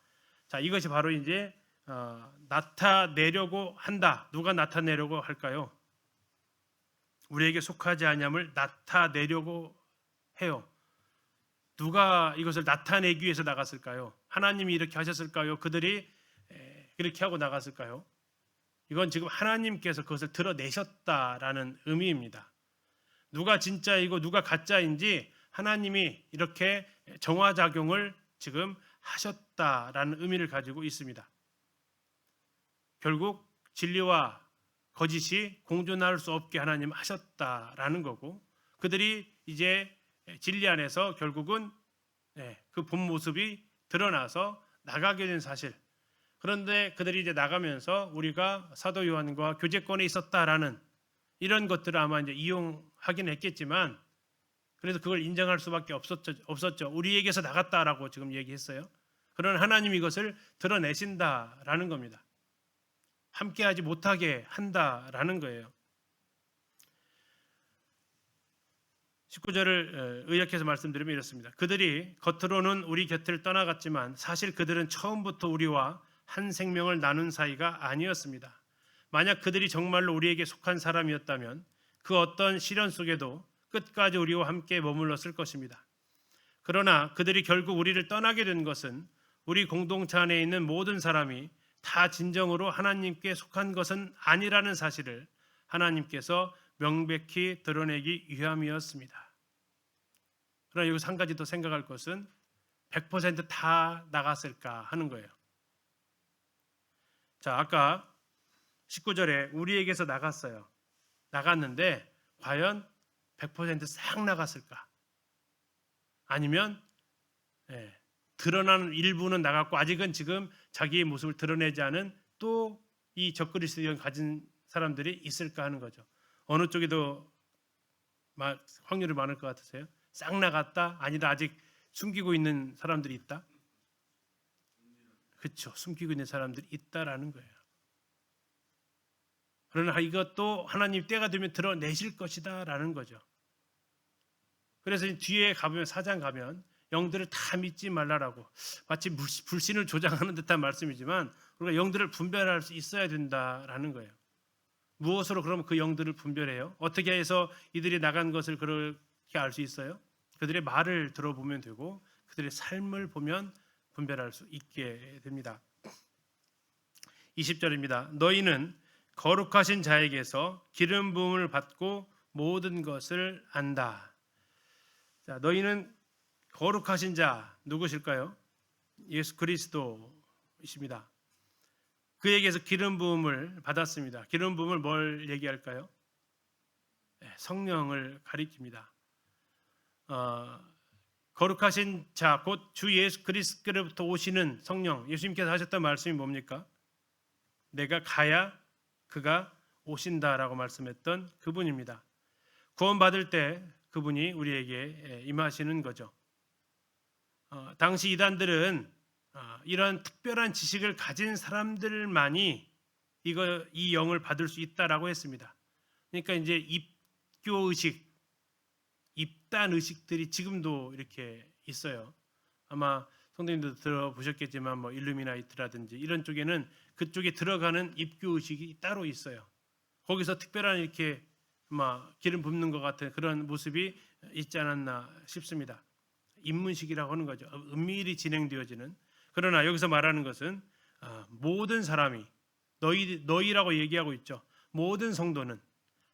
Speaker 1: 자, 이것이 바로 이제 나타내려고 한다. 누가 나타내려고 할까요? 우리에게 속하지 아니함을 나타내려고 해요. 누가 이것을 나타내기 위해서 나갔을까요? 하나님이 이렇게 하셨을까요? 그들이 그렇게 하고 나갔을까요? 이건 지금 하나님께서 그것을 드러내셨다라는 의미입니다. 누가 진짜이고 누가 가짜인지 하나님이 이렇게 정화작용을 지금 하셨다라는 의미를 가지고 있습니다. 결국 진리와 거짓이 공존할 수 없게 하나님 하셨다라는 거고, 그들이 이제 진리 안에서 결국은 그 본 모습이 드러나서 나가게 된 사실. 그런데 그들이 이제 나가면서 우리가 사도 요한과 교제권에 있었다라는 이런 것들을 아마 이제 이용하긴 했겠지만, 그래서 그걸 인정할 수밖에 없었죠. 우리에게서 나갔다라고 지금 얘기했어요. 그러나 하나님 이것을 드러내신다라는 겁니다. 함께하지 못하게 한다라는 거예요. 19절을 의역해서 말씀드리면 이렇습니다. 그들이 겉으로는 우리 곁을 떠나갔지만 사실 그들은 처음부터 우리와 한 생명을 나눈 사이가 아니었습니다. 만약 그들이 정말로 우리에게 속한 사람이었다면 그 어떤 시련 속에도 끝까지 우리와 함께 머물렀을 것입니다. 그러나 그들이 결국 우리를 떠나게 된 것은 우리 공동체 안에 있는 모든 사람이 다 진정으로 하나님께 속한 것은 아니라는 사실을 하나님께서 명백히 드러내기 위함이었습니다. 그러나 여기서 한 가지 더 생각할 것은 100%다 나갔을까 하는 거예요. 자, 아까 19절에 우리에게서 나갔어요. 나갔는데 과연 100%싹 나갔을까? 아니면 드러나는 일부는 나갔고 아직은 지금 자기의 모습을 드러내지 않은 또 이 적그리스도인 가진 사람들이 있을까 하는 거죠. 어느 쪽이 더 확률이 많을 것 같으세요? 싹 나갔다? 아니다, 아직 숨기고 있는 사람들이 있다? 그렇죠. 숨기고 있는 사람들이 있다라는 거예요. 그러나 이것도 하나님 때가 되면 드러내실 것이다 라는 거죠. 그래서 뒤에 가보면 4장 가면 영들을 다 믿지 말라라고, 마치 불신을 조장하는 듯한 말씀이지만 우리가 영들을 분별할 수 있어야 된다라는 거예요. 무엇으로 그러면 그 영들을 분별해요? 어떻게 해서 이들이 나간 것을 그렇게 알 수 있어요? 그들의 말을 들어보면 되고 그들의 삶을 보면 분별할 수 있게 됩니다. 20절입니다. 너희는 거룩하신 자에게서 기름 부음을 받고 모든 것을 안다. 자, 너희는 거룩하신 자 누구실까요? 예수 그리스도이십니다. 그에게서 기름 부음을 받았습니다. 기름 부음을 뭘 얘기할까요? 성령을 가리킵니다. 거룩하신 자, 곧 주 예수 그리스도로부터 오시는 성령, 예수님께서 하셨던 말씀이 뭡니까? 내가 가야 그가 오신다라고 말씀했던 그분입니다. 구원받을 때 그분이 우리에게 임하시는 거죠. 당시 이단들은 이런 특별한 지식을 가진 사람들만이 이 영을 받을 수 있다라고 했습니다. 그러니까 이제 입교 의식, 입단 의식들이 지금도 이렇게 있어요. 아마 성도님도 들어보셨겠지만 뭐 일루미나이트라든지 이런 쪽에는 그쪽에 들어가는 입교 의식이 따로 있어요. 거기서 특별한 이렇게 막 기름 붓는 것 같은 그런 모습이 있지 않았나 싶습니다. 입문식이라고 하는 거죠. 은밀히 진행되어지는. 그러나 여기서 말하는 것은 모든 사람이 너희라고 얘기하고 있죠. 모든 성도는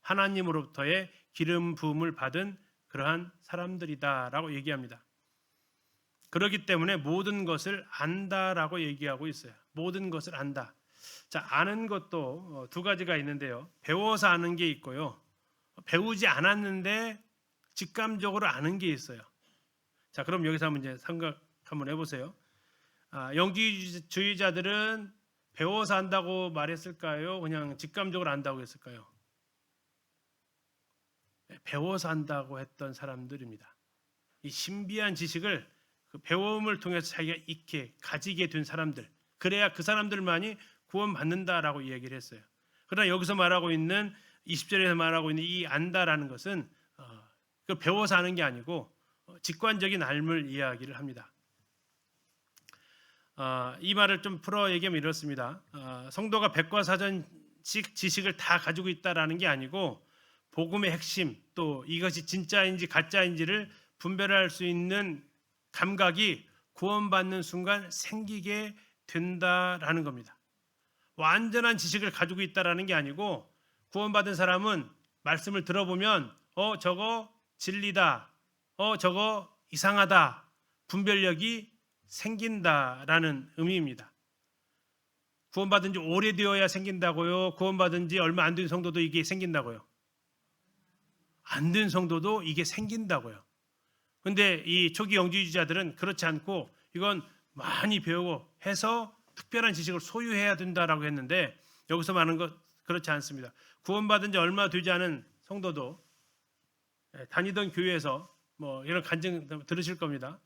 Speaker 1: 하나님으로부터의 기름 부음을 받은 그러한 사람들이다라고 얘기합니다. 그렇기 때문에 모든 것을 안다라고 얘기하고 있어요. 모든 것을 안다. 자, 아는 것도 두 가지가 있는데요. 배워서 아는 게 있고요. 배우지 않았는데 직감적으로 아는 게 있어요. 자, 그럼 여기서 한번 이제 생각 한번 해보세요. 영지주의자들은 배워서 안다고 말했을까요? 그냥 직감적으로 안다고 했을까요? 배워서 안다고 했던 사람들입니다. 이 신비한 지식을 그 배움을 통해서 자기가 익게 가지게 된 사람들, 그래야 그 사람들만이 구원받는다라고 이야기를 했어요. 그러나 여기서 말하고 있는 20절에서 말하고 있는 이 안다라는 것은 그 배워서 아는 게 아니고 직관적인 알물 이야기를 합니다. 이 말을 좀 풀어 얘기하면 이렇습니다. 성도가 백과사전식 지식을 다 가지고 있다라는 게 아니고 복음의 핵심, 또 이것이 진짜인지 가짜인지를 분별할 수 있는 감각이 구원받는 순간 생기게 된다라는 겁니다. 완전한 지식을 가지고 있다라는 게 아니고 구원받은 사람은 말씀을 들어보면 저거 진리다, 저거 이상하다, 분별력이 생긴다라는 의미입니다. 구원받은 지 오래되어야 생긴다고요? 구원받은 지 얼마 안 된 성도도 이게 생긴다고요? 안 된 성도도 이게 생긴다고요. 근데 이 초기 영지주의자들은 그렇지 않고 이건 많이 배우고 해서 특별한 지식을 소유해야 된다라고 했는데, 여기서 말하는 것 그렇지 않습니다. 구원받은 지 얼마 되지 않은 성도도 다니던 교회에서 뭐 이런 간증 들으실 겁니다.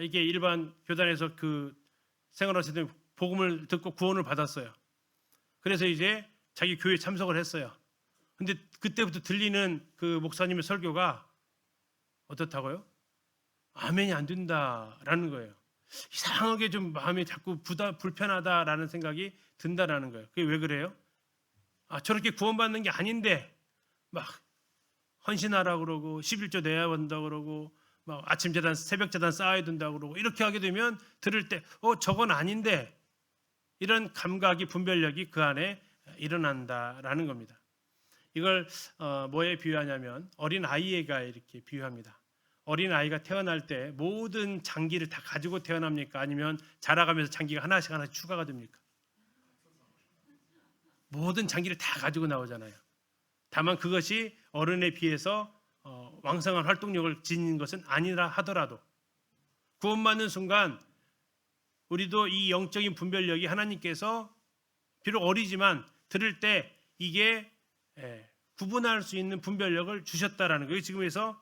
Speaker 1: 이게 일반 교단에서 그 생활하실 때 복음을 듣고 구원을 받았어요. 그래서 이제 자기 교회에 참석을 했어요. 근데 그때부터 들리는 그 목사님의 설교가 어떻다고요? 아멘이 안 된다라는 거예요. 이상하게 좀 마음이 자꾸 불편하다라는 생각이 든다라는 거예요. 그게 왜 그래요? 저렇게 구원받는 게 아닌데 막 헌신하라 그러고 11조 내야 한다 그러고 막 아침 재단 새벽 재단 쌓아야 된다 그러고 이렇게 하게 되면 들을 때 저건 아닌데, 이런 감각이 분별력이 그 안에 일어난다라는 겁니다. 이걸 뭐에 비유하냐면 어린 아이가 이렇게 비유합니다. 어린 아이가 태어날 때 모든 장기를 다 가지고 태어납니까? 아니면 자라가면서 장기가 하나씩 추가가 됩니까? 모든 장기를 다 가지고 나오잖아요. 다만 그것이 어른에 비해서 왕성한 활동력을 지닌 것은 아니라 하더라도 구원받는 순간 우리도 이 영적인 분별력이 하나님께서 비록 어리지만 들을 때 이게 구분할 수 있는 분별력을 주셨다라는 거예요. 지금에서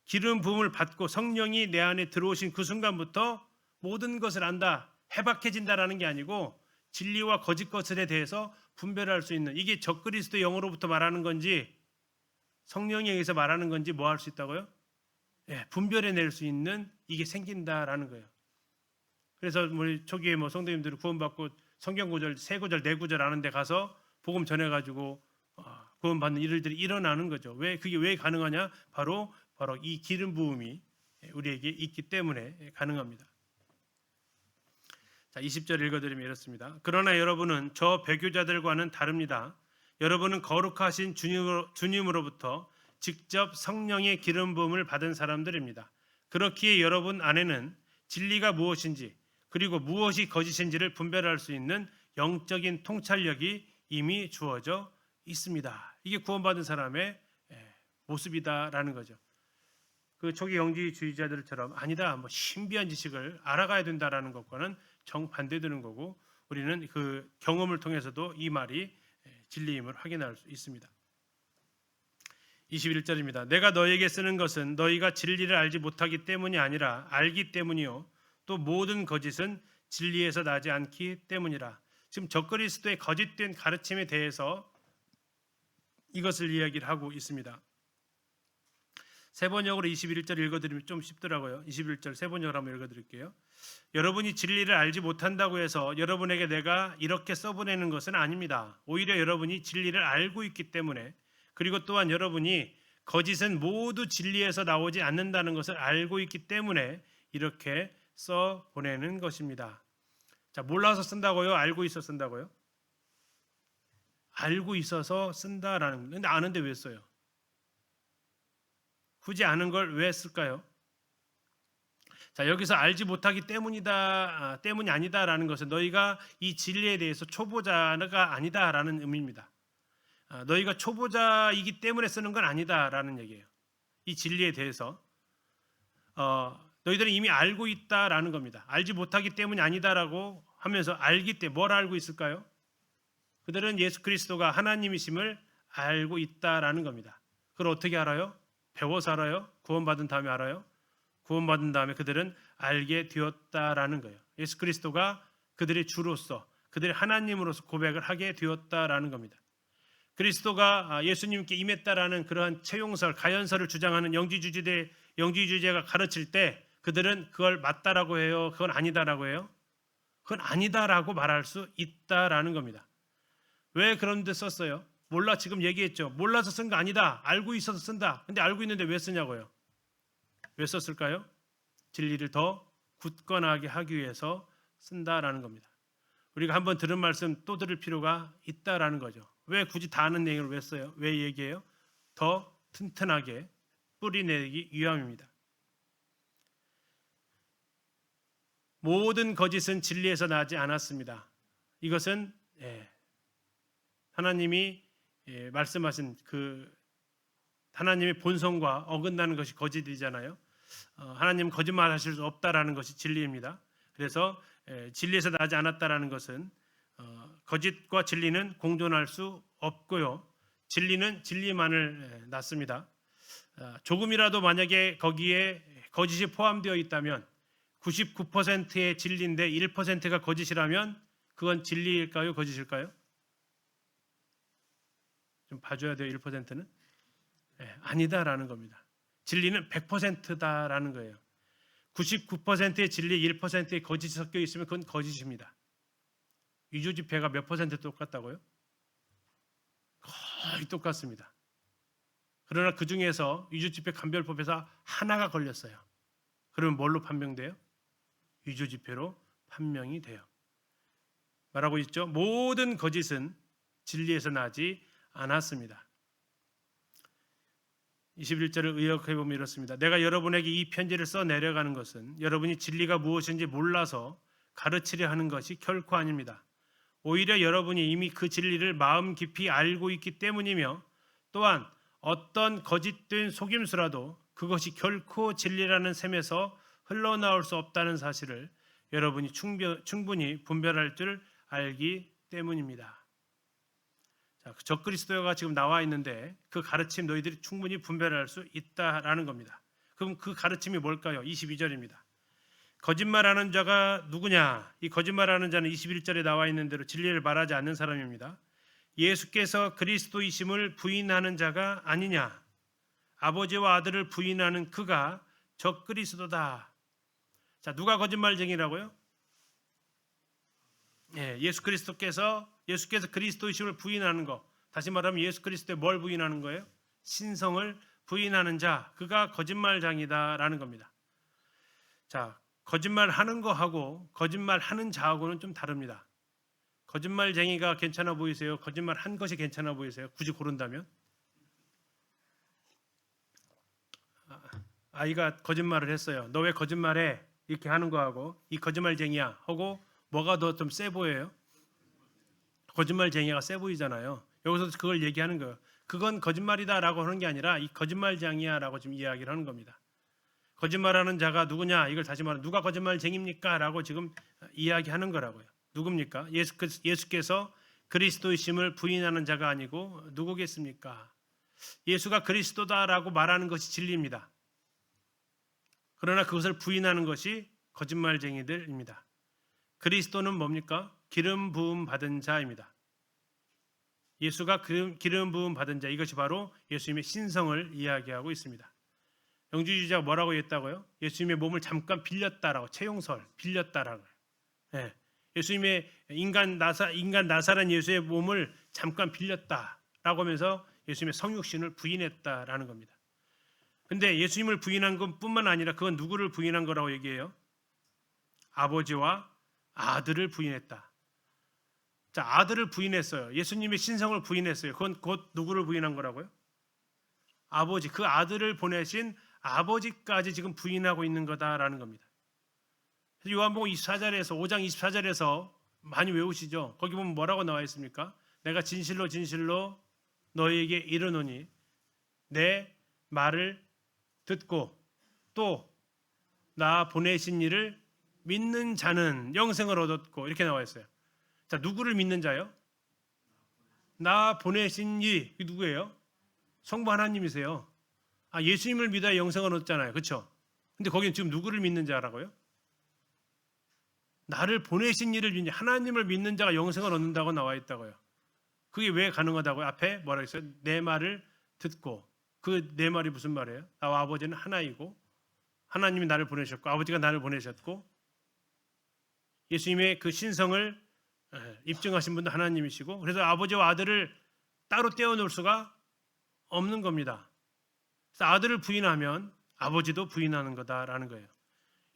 Speaker 1: 기름 부음을 받고 성령이 내 안에 들어오신 그 순간부터 모든 것을 안다, 해박해진다라는 게 아니고 진리와 거짓 것에 대해서 분별할 수 있는, 이게 적그리스도 영으로부터 말하는 건지 성령에 의해서 말하는 건지 뭐 할 수 있다고요? 분별해낼 수 있는 이게 생긴다라는 거예요. 그래서 우리 초기에 성도님들이 구원받고 성경 구절, 세 구절, 네 구절 아는 데 가서 복음 전해가지고 구원받는 일들이 일어나는 거죠. 그게 왜 가능하냐? 바로 이 기름 부음이 우리에게 있기 때문에 가능합니다. 자, 20절 읽어드리면 이렇습니다. 그러나 여러분은 저 배교자들과는 다릅니다. 여러분은 거룩하신 주님으로부터 직접 성령의 기름 부음을 받은 사람들입니다. 그렇기에 여러분 안에는 진리가 무엇인지 그리고 무엇이 거짓인지를 분별할 수 있는 영적인 통찰력이 이미 주어져 있습니다. 이게 구원받은 사람의 모습이다라는 거죠. 그 초기 영지주의자들처럼 아니다, 신비한 지식을 알아가야 된다라는 것과는 정반대되는 거고, 우리는 그 경험을 통해서도 이 말이 진리임을 확인할 수 있습니다. 21절입니다. 내가 너에게 쓰는 것은 너희가 진리를 알지 못하기 때문이 아니라 알기 때문이요 또 모든 거짓은 진리에서 나지 않기 때문이라. 지금 적그리스도의 거짓된 가르침에 대해서 이것을 이야기를 하고 있습니다. 세번역으로 21절 읽어드리면 좀 쉽더라고요. 21절 세번역으로 한번 읽어드릴게요. 여러분이 진리를 알지 못한다고 해서 여러분에게 내가 이렇게 써보내는 것은 아닙니다. 오히려 여러분이 진리를 알고 있기 때문에, 그리고 또한 여러분이 거짓은 모두 진리에서 나오지 않는다는 것을 알고 있기 때문에 이렇게 써보내는 것입니다. 자, 몰라서 쓴다고요? 알고 있어 쓴다고요? 알고 있어서 쓴다라는 건데, 근데 아는데 왜 써요? 굳이 아는 걸 왜 쓸까요? 자, 여기서 알지 못하기 때문이 아니다라는 것은 너희가 이 진리에 대해서 초보자가 아니다라는 의미입니다. 너희가 초보자이기 때문에 쓰는 건 아니다라는 얘기예요. 이 진리에 대해서 너희들은 이미 알고 있다라는 겁니다. 알지 못하기 때문이 아니다라고 하면서 알기 때문에 뭘 알고 있을까요? 그들은 예수 그리스도가 하나님이심을 알고 있다라는 겁니다. 그걸 어떻게 알아요? 배워서 알아요? 구원받은 다음에 알아요? 구원받은 다음에 그들은 알게 되었다라는 거예요. 예수 그리스도가 그들의 주로서, 그들의 하나님으로서 고백을 하게 되었다라는 겁니다. 그리스도가 예수님께 임했다라는 그러한 채용설, 가연설을 주장하는 영지주의자가 가르칠 때 그들은 그걸 맞다라고 해요? 그건 아니다라고 해요? 그건 아니다라고 말할 수 있다라는 겁니다. 왜 그런 데 썼어요? 지금 얘기했죠. 몰라서 쓴 거 아니다. 알고 있어서 쓴다. 근데 알고 있는데 왜 쓰냐고요? 왜 썼을까요? 진리를 더 굳건하게 하기 위해서 쓴다라는 겁니다. 우리가 한번 들은 말씀 또 들을 필요가 있다라는 거죠. 왜 굳이 다 아는 내용을 왜 써요? 왜 얘기해요? 더 튼튼하게 뿌리내기 위함입니다. 모든 거짓은 진리에서 나지 않았습니다. 이것은 하나님이 말씀하신 그 하나님의 본성과 어긋나는 것이 거짓이잖아요. 하나님 거짓말하실 수 없다라는 것이 진리입니다. 그래서 진리에서 나지 않았다라는 것은 거짓과 진리는 공존할 수 없고요. 진리는 진리만을 낳습니다. 조금이라도 만약에 거기에 거짓이 포함되어 있다면 99%의 진리인데 1%가 거짓이라면 그건 진리일까요? 거짓일까요? 좀 봐줘야 돼요. 1%는 아니다라는 겁니다. 진리는 100%다라는 거예요. 99%의 진리, 1%의 거짓이 섞여 있으면 그건 거짓입니다. 유조지폐가 몇 퍼센트 똑같다고요? 거의 똑같습니다. 그러나 그 중에서 유조지폐 감별법에서 하나가 걸렸어요. 그러면 뭘로 판명돼요? 유조지폐로 판명이 돼요. 말하고 있죠. 모든 거짓은 진리에서 나지 않았습니다. 21절을 의역해 보면 이렇습니다. 내가 여러분에게 이 편지를 써 내려가는 것은 여러분이 진리가 무엇인지 몰라서 가르치려 하는 것이 결코 아닙니다. 오히려 여러분이 이미 그 진리를 마음 깊이 알고 있기 때문이며 또한 어떤 거짓된 속임수라도 그것이 결코 진리라는 셈에서 흘러나올 수 없다는 사실을 여러분이 충분히 분별할 줄 알기 때문입니다. 자, 적그리스도가 지금 나와 있는데 그 가르침 너희들이 충분히 분별할 수 있다라는 겁니다. 그럼 그 가르침이 뭘까요? 22절입니다. 거짓말하는 자가 누구냐? 이 거짓말하는 자는 21절에 나와 있는 대로 진리를 말하지 않는 사람입니다. 예수께서 그리스도이심을 부인하는 자가 아니냐? 아버지와 아들을 부인하는 그가 적그리스도다. 자, 누가 거짓말쟁이라고요? 예수 그리스도께서 그리스도이심을 부인하는 것. 다시 말하면 예수 그리스도에 뭘 부인하는 거예요? 신성을 부인하는 자, 그가 거짓말쟁이다라는 겁니다. 자, 거짓말하는 거하고 거짓말하는 자하고는 좀 다릅니다. 거짓말쟁이가 괜찮아 보이세요? 거짓말한 것이 괜찮아 보이세요? 굳이 고른다면? 아이가 거짓말을 했어요. 너 왜 거짓말해? 이렇게 하는 거하고 이 거짓말쟁이야 하고 뭐가 더 좀 세 보여요? 거짓말쟁이가 세 보이잖아요. 여기서 그걸 얘기하는 거예요. 그건 거짓말이다라고 하는 게 아니라 이 거짓말쟁이야라고 지금 이야기를 하는 겁니다. 거짓말하는 자가 누구냐? 이걸 다시 말하면 누가 거짓말쟁입니까? 라고 지금 이야기하는 거라고요. 누굽니까? 예수께서 그리스도이심을 부인하는 자가 아니고 누구겠습니까? 예수가 그리스도다라고 말하는 것이 진리입니다. 그러나 그것을 부인하는 것이 거짓말쟁이들입니다. 그리스도는 뭡니까? 기름 부음 받은 자입니다. 예수가 기름 부음 받은 자, 이것이 바로 예수님의 신성을 이야기하고 있습니다. 영주주의자가 뭐라고 했다고요? 예수님의 몸을 잠깐 빌렸다라고, 채용설 빌렸다라고. 예수님의 인간 나사렛 예수의 몸을 잠깐 빌렸다라고 하면서 예수님의 성육신을 부인했다라는 겁니다. 근데 예수님을 부인한 것뿐만 아니라 그건 누구를 부인한 거라고 얘기해요? 아버지와 아들을 부인했다. 자, 아들을 부인했어요. 예수님의 신성을 부인했어요. 그건 곧 누구를 부인한 거라고요? 아버지, 그 아들을 보내신 아버지까지 지금 부인하고 있는 거다라는 겁니다. 요한복음 24절에서 5장 24절에서 많이 외우시죠? 거기 보면 뭐라고 나와 있습니까? 내가 진실로 진실로 너희에게 이르노니 내 말을 듣고 또 나 보내신 이를 믿는 자는 영생을 얻었고 이렇게 나와 있어요. 자, 누구를 믿는 자요? 나 보내신 이 누구예요? 성부 하나님이세요. 예수님을 믿어야 영생을 얻잖아요. 그렇죠? 근데 거기는 지금 누구를 믿는 자라고요? 나를 보내신 이를 믿는 하나님을 믿는 자가 영생을 얻는다고 나와 있다고요. 그게 왜 가능하다고요? 앞에 뭐라고 했어요? 내 말을 듣고. 그 내 말이 무슨 말이에요? 나와 아버지는 하나이고 하나님이 나를 보내셨고 아버지가 나를 보내셨고 예수님의 그 신성을 입증하신 분도 하나님이시고 그래서 아버지와 아들을 따로 떼어놓을 수가 없는 겁니다. 그래서 아들을 부인하면 아버지도 부인하는 거다라는 거예요.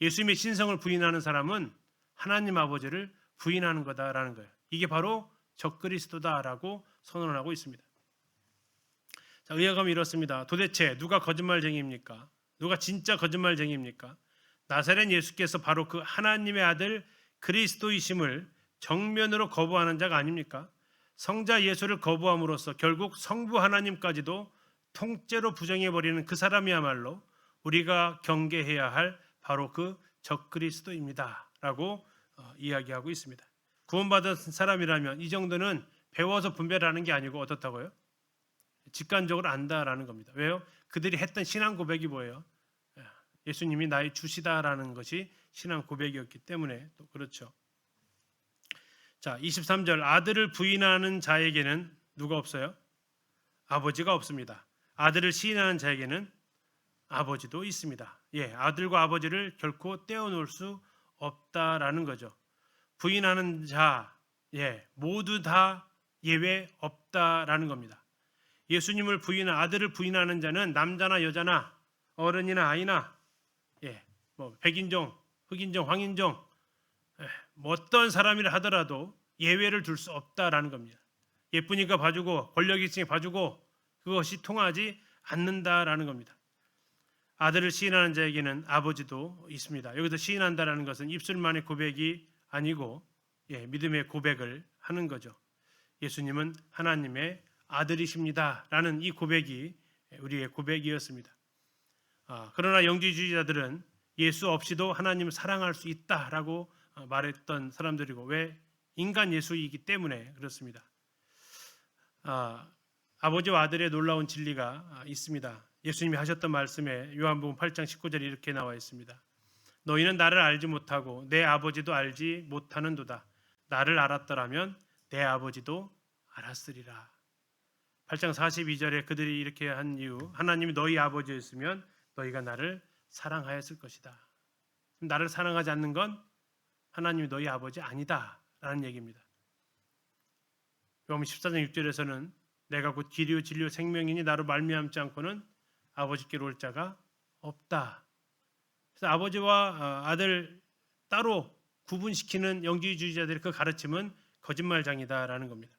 Speaker 1: 예수님의 신성을 부인하는 사람은 하나님 아버지를 부인하는 거다라는 거예요. 이게 바로 적그리스도다라고 선언하고 있습니다. 자, 의아감이 이렇습니다. 도대체 누가 거짓말쟁이입니까? 누가 진짜 거짓말쟁이입니까? 나사렛 예수께서 바로 그 하나님의 아들 그리스도이심을 정면으로 거부하는 자가 아닙니까? 성자 예수를 거부함으로써 결국 성부 하나님까지도 통째로 부정해버리는 그 사람이야말로 우리가 경계해야 할 바로 그 적그리스도입니다 라고 이야기하고 있습니다. 구원받은 사람이라면 이 정도는 배워서 분별하는 게 아니고 어떻다고요? 직관적으로 안다라는 겁니다. 왜요? 그들이 했던 신앙 고백이 뭐예요? 예수님이 나의 주시다라는 것이 신앙 고백이었기 때문에 또 그렇죠. 자, 23절 아들을 부인하는 자에게는 누가 없어요? 아버지가 없습니다. 아들을 시인하는 자에게는 아버지도 있습니다. 예, 아들과 아버지를 결코 떼어놓을 수 없다라는 거죠. 부인하는 자, 예, 모두 다 예외 없다라는 겁니다. 예수님을 아들을 부인하는 자는 남자나 여자나 어른이나 아이나, 예, 뭐 백인종, 흑인종, 황인종, 뭐 어떤 사람이라 하더라도 예외를 둘 수 없다라는 겁니다. 예쁘니까 봐주고 권력이 있으니까 봐주고 그것이 통하지 않는다라는 겁니다. 아들을 시인하는 자에게는 아버지도 있습니다. 여기서 시인한다라는 것은 입술만의 고백이 아니고 믿음의 고백을 하는 거죠. 예수님은 하나님의 아들이십니다라는 이 고백이 우리의 고백이었습니다. 그러나 영지주의자들은 예수 없이도 하나님을 사랑할 수 있다라고 말했던 사람들이고 왜? 인간 예수이기 때문에 그렇습니다. 아버지와 아들의 놀라운 진리가 있습니다. 예수님이 하셨던 말씀에 요한복음 8장 19절에 이렇게 나와 있습니다. 너희는 나를 알지 못하고 내 아버지도 알지 못하는도다. 나를 알았더라면 내 아버지도 알았으리라. 8장 42절에 그들이 이렇게 한 이유, 하나님이 너희 아버지였으면 너희가 나를 사랑하였을 것이다. 나를 사랑하지 않는 건 하나님이 너희 아버지 아니다 라는 얘기입니다. 요한복음 14장 6절에서는 내가 곧 길이요 진리요 생명이니 나로 말미암지 않고는 아버지께로 올 자가 없다. 그래서 아버지와 아들 따로 구분시키는 영지주의자들의 그 가르침은 거짓말장이다라는 겁니다.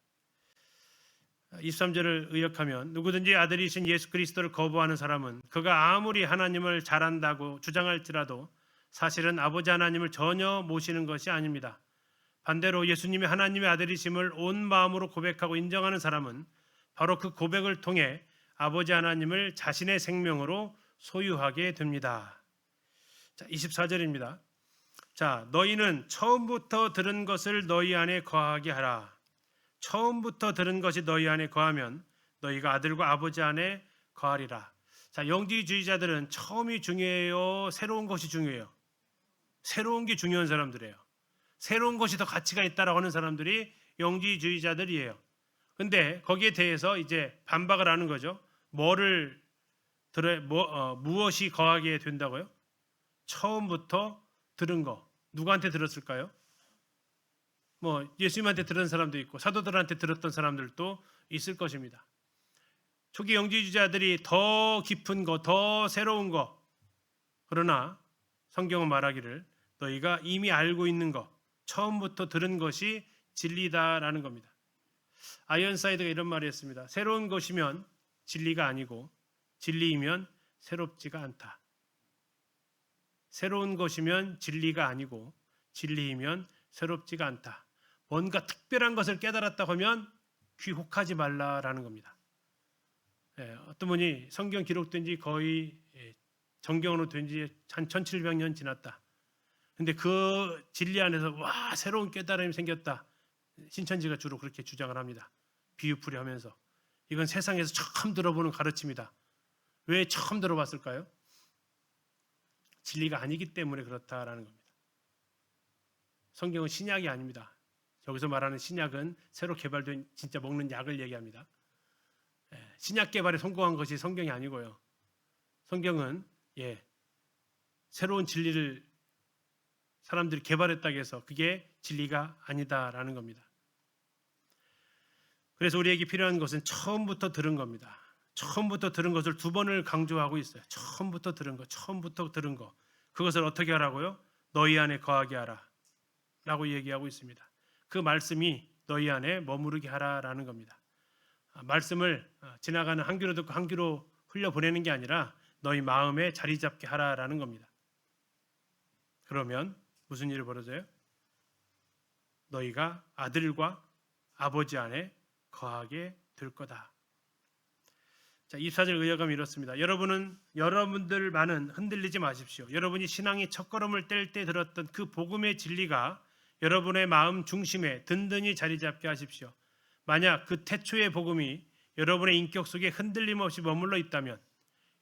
Speaker 1: 23절을 의역하면 누구든지 아들이신 예수 그리스도를 거부하는 사람은 그가 아무리 하나님을 잘한다고 주장할지라도 사실은 아버지 하나님을 전혀 모시는 것이 아닙니다. 반대로 예수님이 하나님의 아들이심을 온 마음으로 고백하고 인정하는 사람은 바로 그 고백을 통해 아버지 하나님을 자신의 생명으로 소유하게 됩니다. 자, 24절입니다. 자, 너희는 처음부터 들은 것을 너희 안에 거하게 하라. 처음부터 들은 것이 너희 안에 거하면 너희가 아들과 아버지 안에 거하리라. 자, 영지주의자들은 처음이 중요해요? 새로운 것이 중요해요? 새로운 게 중요한 사람들이에요. 새로운 것이 더 가치가 있다라고 하는 사람들이 영지주의자들이에요. 근데 거기에 대해서 이제 반박을 하는 거죠. 무엇이 거하게 된다고요? 처음부터 들은 거. 누구한테 들었을까요? 뭐 예수님한테 들은 사람도 있고 사도들한테 들었던 사람들도 있을 것입니다. 초기 영지주의자들이 더 깊은 거, 더 새로운 거. 그러나 성경은 말하기를 너희가 이미 알고 있는 거, 처음부터 들은 것이 진리다라는 겁니다. 아이언사이드가 이런 말을 했습니다. 새로운 것이면 진리가 아니고 진리이면 새롭지가 않다. 새로운 것이면 진리가 아니고 진리이면 새롭지가 않다. 뭔가 특별한 것을 깨달았다고 하면 귀혹하지 말라라는 겁니다. 어떤 분이 성경 기록된 지 거의 정경으로 된 지 한 1700년 지났다. 근데 그 진리 안에서 와 새로운 깨달음이 생겼다. 신천지가 주로 그렇게 주장을 합니다. 비유풀이 하면서 이건 세상에서 처음 들어보는 가르침이다. 왜 처음 들어봤을까요? 진리가 아니기 때문에 그렇다라는 겁니다. 성경은 신약이 아닙니다. 여기서 말하는 신약은 새로 개발된 진짜 먹는 약을 얘기합니다. 신약 개발에 성공한 것이 성경이 아니고요. 성경은 새로운 진리를 사람들이 개발했다고 해서 그게 진리가 아니다라는 겁니다. 그래서 우리에게 필요한 것은 처음부터 들은 겁니다. 처음부터 들은 것을 두 번을 강조하고 있어요. 처음부터 들은 거, 처음부터 들은 거. 그것을 어떻게 하라고요? 너희 안에 거하게 하라 라고 얘기하고 있습니다. 그 말씀이 너희 안에 머무르게 하라라는 겁니다. 말씀을 지나가는 한 귀로 듣고 한 귀로 흘려보내는 게 아니라 너희 마음에 자리 잡게 하라라는 겁니다. 그러면 무슨 일이 벌어져요? 너희가 아들과 아버지 안에 거하게 될 거다. 자, 24절 의역하면 이렇습니다. 여러분들만은 흔들리지 마십시오. 여러분이 신앙의 첫걸음을 뗄 때 들었던 그 복음의 진리가 여러분의 마음 중심에 든든히 자리 잡게 하십시오. 만약 그 태초의 복음이 여러분의 인격 속에 흔들림 없이 머물러 있다면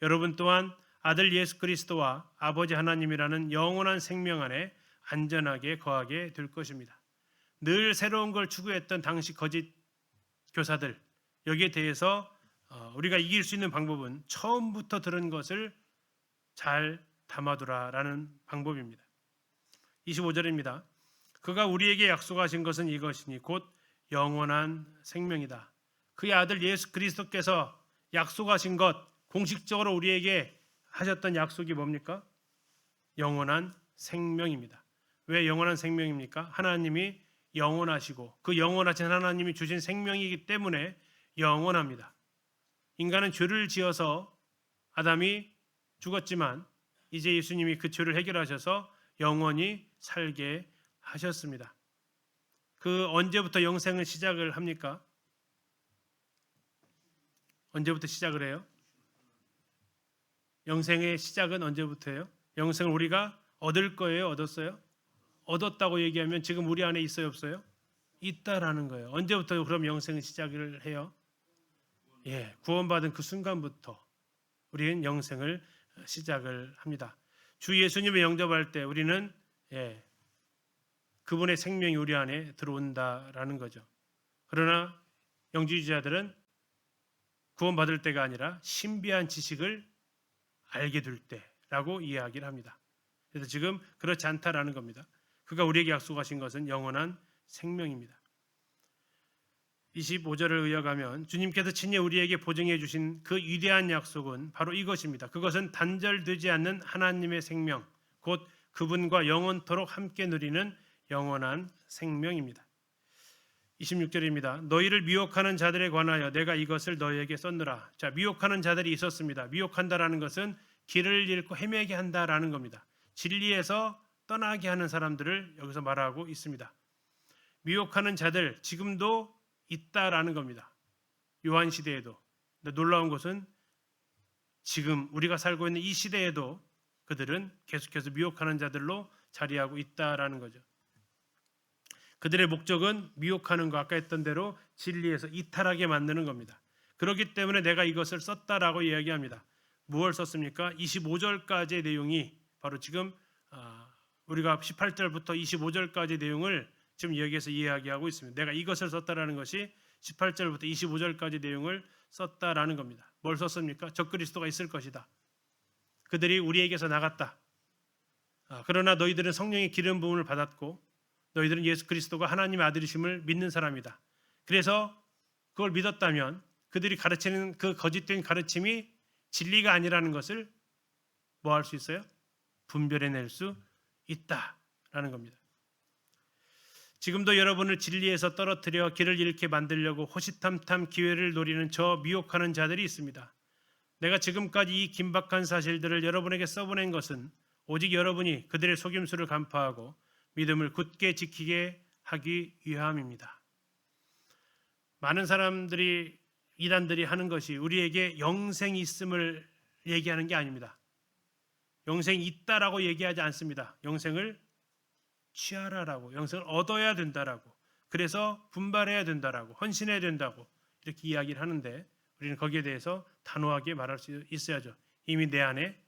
Speaker 1: 여러분 또한 아들 예수 그리스도와 아버지 하나님이라는 영원한 생명 안에 안전하게 거하게 될 것입니다. 늘 새로운 걸 추구했던 당시 거짓 교사들, 여기에 대해서 우리가 이길 수 있는 방법은 처음부터 들은 것을 잘 담아두라라는 방법입니다. 25절입니다. 그가 우리에게 약속하신 것은 이것이니 곧 영원한 생명이다. 그의 아들 예수 그리스도께서 약속하신 것, 공식적으로 우리에게 하셨던 약속이 뭡니까? 영원한 생명입니다. 왜 영원한 생명입니까? 하나님이 영원하시고 그 영원하신 하나님이 주신 생명이기 때문에 영원합니다. 인간은 죄를 지어서 아담이 죽었지만 이제 예수님이 그 죄를 해결하셔서 영원히 살게 하셨습니다. 그 언제부터 영생을 시작을 합니까? 언제부터 시작을 해요? 영생의 시작은 언제부터예요? 영생을 우리가 얻을 거예요? 얻었어요? 얻었다고 얘기하면 지금 우리 안에 있어요? 없어요? 있다라는 거예요. 언제부터 그럼 영생을 시작을 해요? 구원받은 그 순간부터 우리는 영생을 시작을 합니다. 주 예수님을 영접할 때 우리는 그분의 생명이 우리 안에 들어온다라는 거죠. 그러나 영지주의자들은 구원받을 때가 아니라 신비한 지식을 알게 될 때라고 이야기를 합니다. 그래서 지금 그렇지 않다라는 겁니다. 그가 우리에게 약속하신 것은 영원한 생명입니다. 25절을 이어가면 주님께서 친히 우리에게 보증해 주신 그 위대한 약속은 바로 이것입니다. 그것은 단절되지 않는 하나님의 생명, 곧 그분과 영원토록 함께 누리는 영원한 생명입니다. 26절입니다. 너희를 미혹하는 자들에 관하여 내가 이것을 너희에게 썼노라. 자, 미혹하는 자들이 있었습니다. 미혹한다라는 것은 길을 잃고 헤매게 한다라는 겁니다. 진리에서 떠나게 하는 사람들을 여기서 말하고 있습니다. 미혹하는 자들 지금도 있다라는 겁니다. 요한 시대에도. 놀라운 것은 지금 우리가 살고 있는 이 시대에도 그들은 계속해서 미혹하는 자들로 자리하고 있다라는 거죠. 그들의 목적은 미혹하는 거, 아까 했던 대로 진리에서 이탈하게 만드는 겁니다. 그렇기 때문에 내가 이것을 썼다라고 이야기합니다. 무엇을 썼습니까? 25절까지의 내용이 바로 지금 우리가 18절부터 25절까지의 내용을 지금 여기에서 이야기하고 있습니다. 내가 이것을 썼다라는 것이 18절부터 25절까지 내용을 썼다라는 겁니다. 뭘 썼습니까? 적그리스도가 있을 것이다. 그들이 우리에게서 나갔다. 그러나 너희들은 성령의 기름 부음을 받았고 너희들은 예수 그리스도가 하나님의 아들이심을 믿는 사람이다. 그래서 그걸 믿었다면 그들이 가르치는 그 거짓된 가르침이 진리가 아니라는 것을 뭐 할 수 있어요? 분별해낼 수 있다라는 겁니다. 지금도 여러분을 진리에서 떨어뜨려 길을 잃게 만들려고 호시탐탐 기회를 노리는 저 미혹하는 자들이 있습니다. 내가 지금까지 이 긴박한 사실들을 여러분에게 써보낸 것은 오직 여러분이 그들의 속임수를 간파하고 믿음을 굳게 지키게 하기 위함입니다. 많은 사람들이, 이단들이 하는 것이 우리에게 영생이 있음을 얘기하는 게 아닙니다. 영생이 있다라고 얘기하지 않습니다. 영생을 취하라라고, 영생을 얻어야 된다라고, 그래서 분발해야 된다라고, 헌신해야 된다고 이렇게 이야기를 하는데 우리는 거기에 대해서 단호하게 말할 수 있어야죠. 이미 내 안에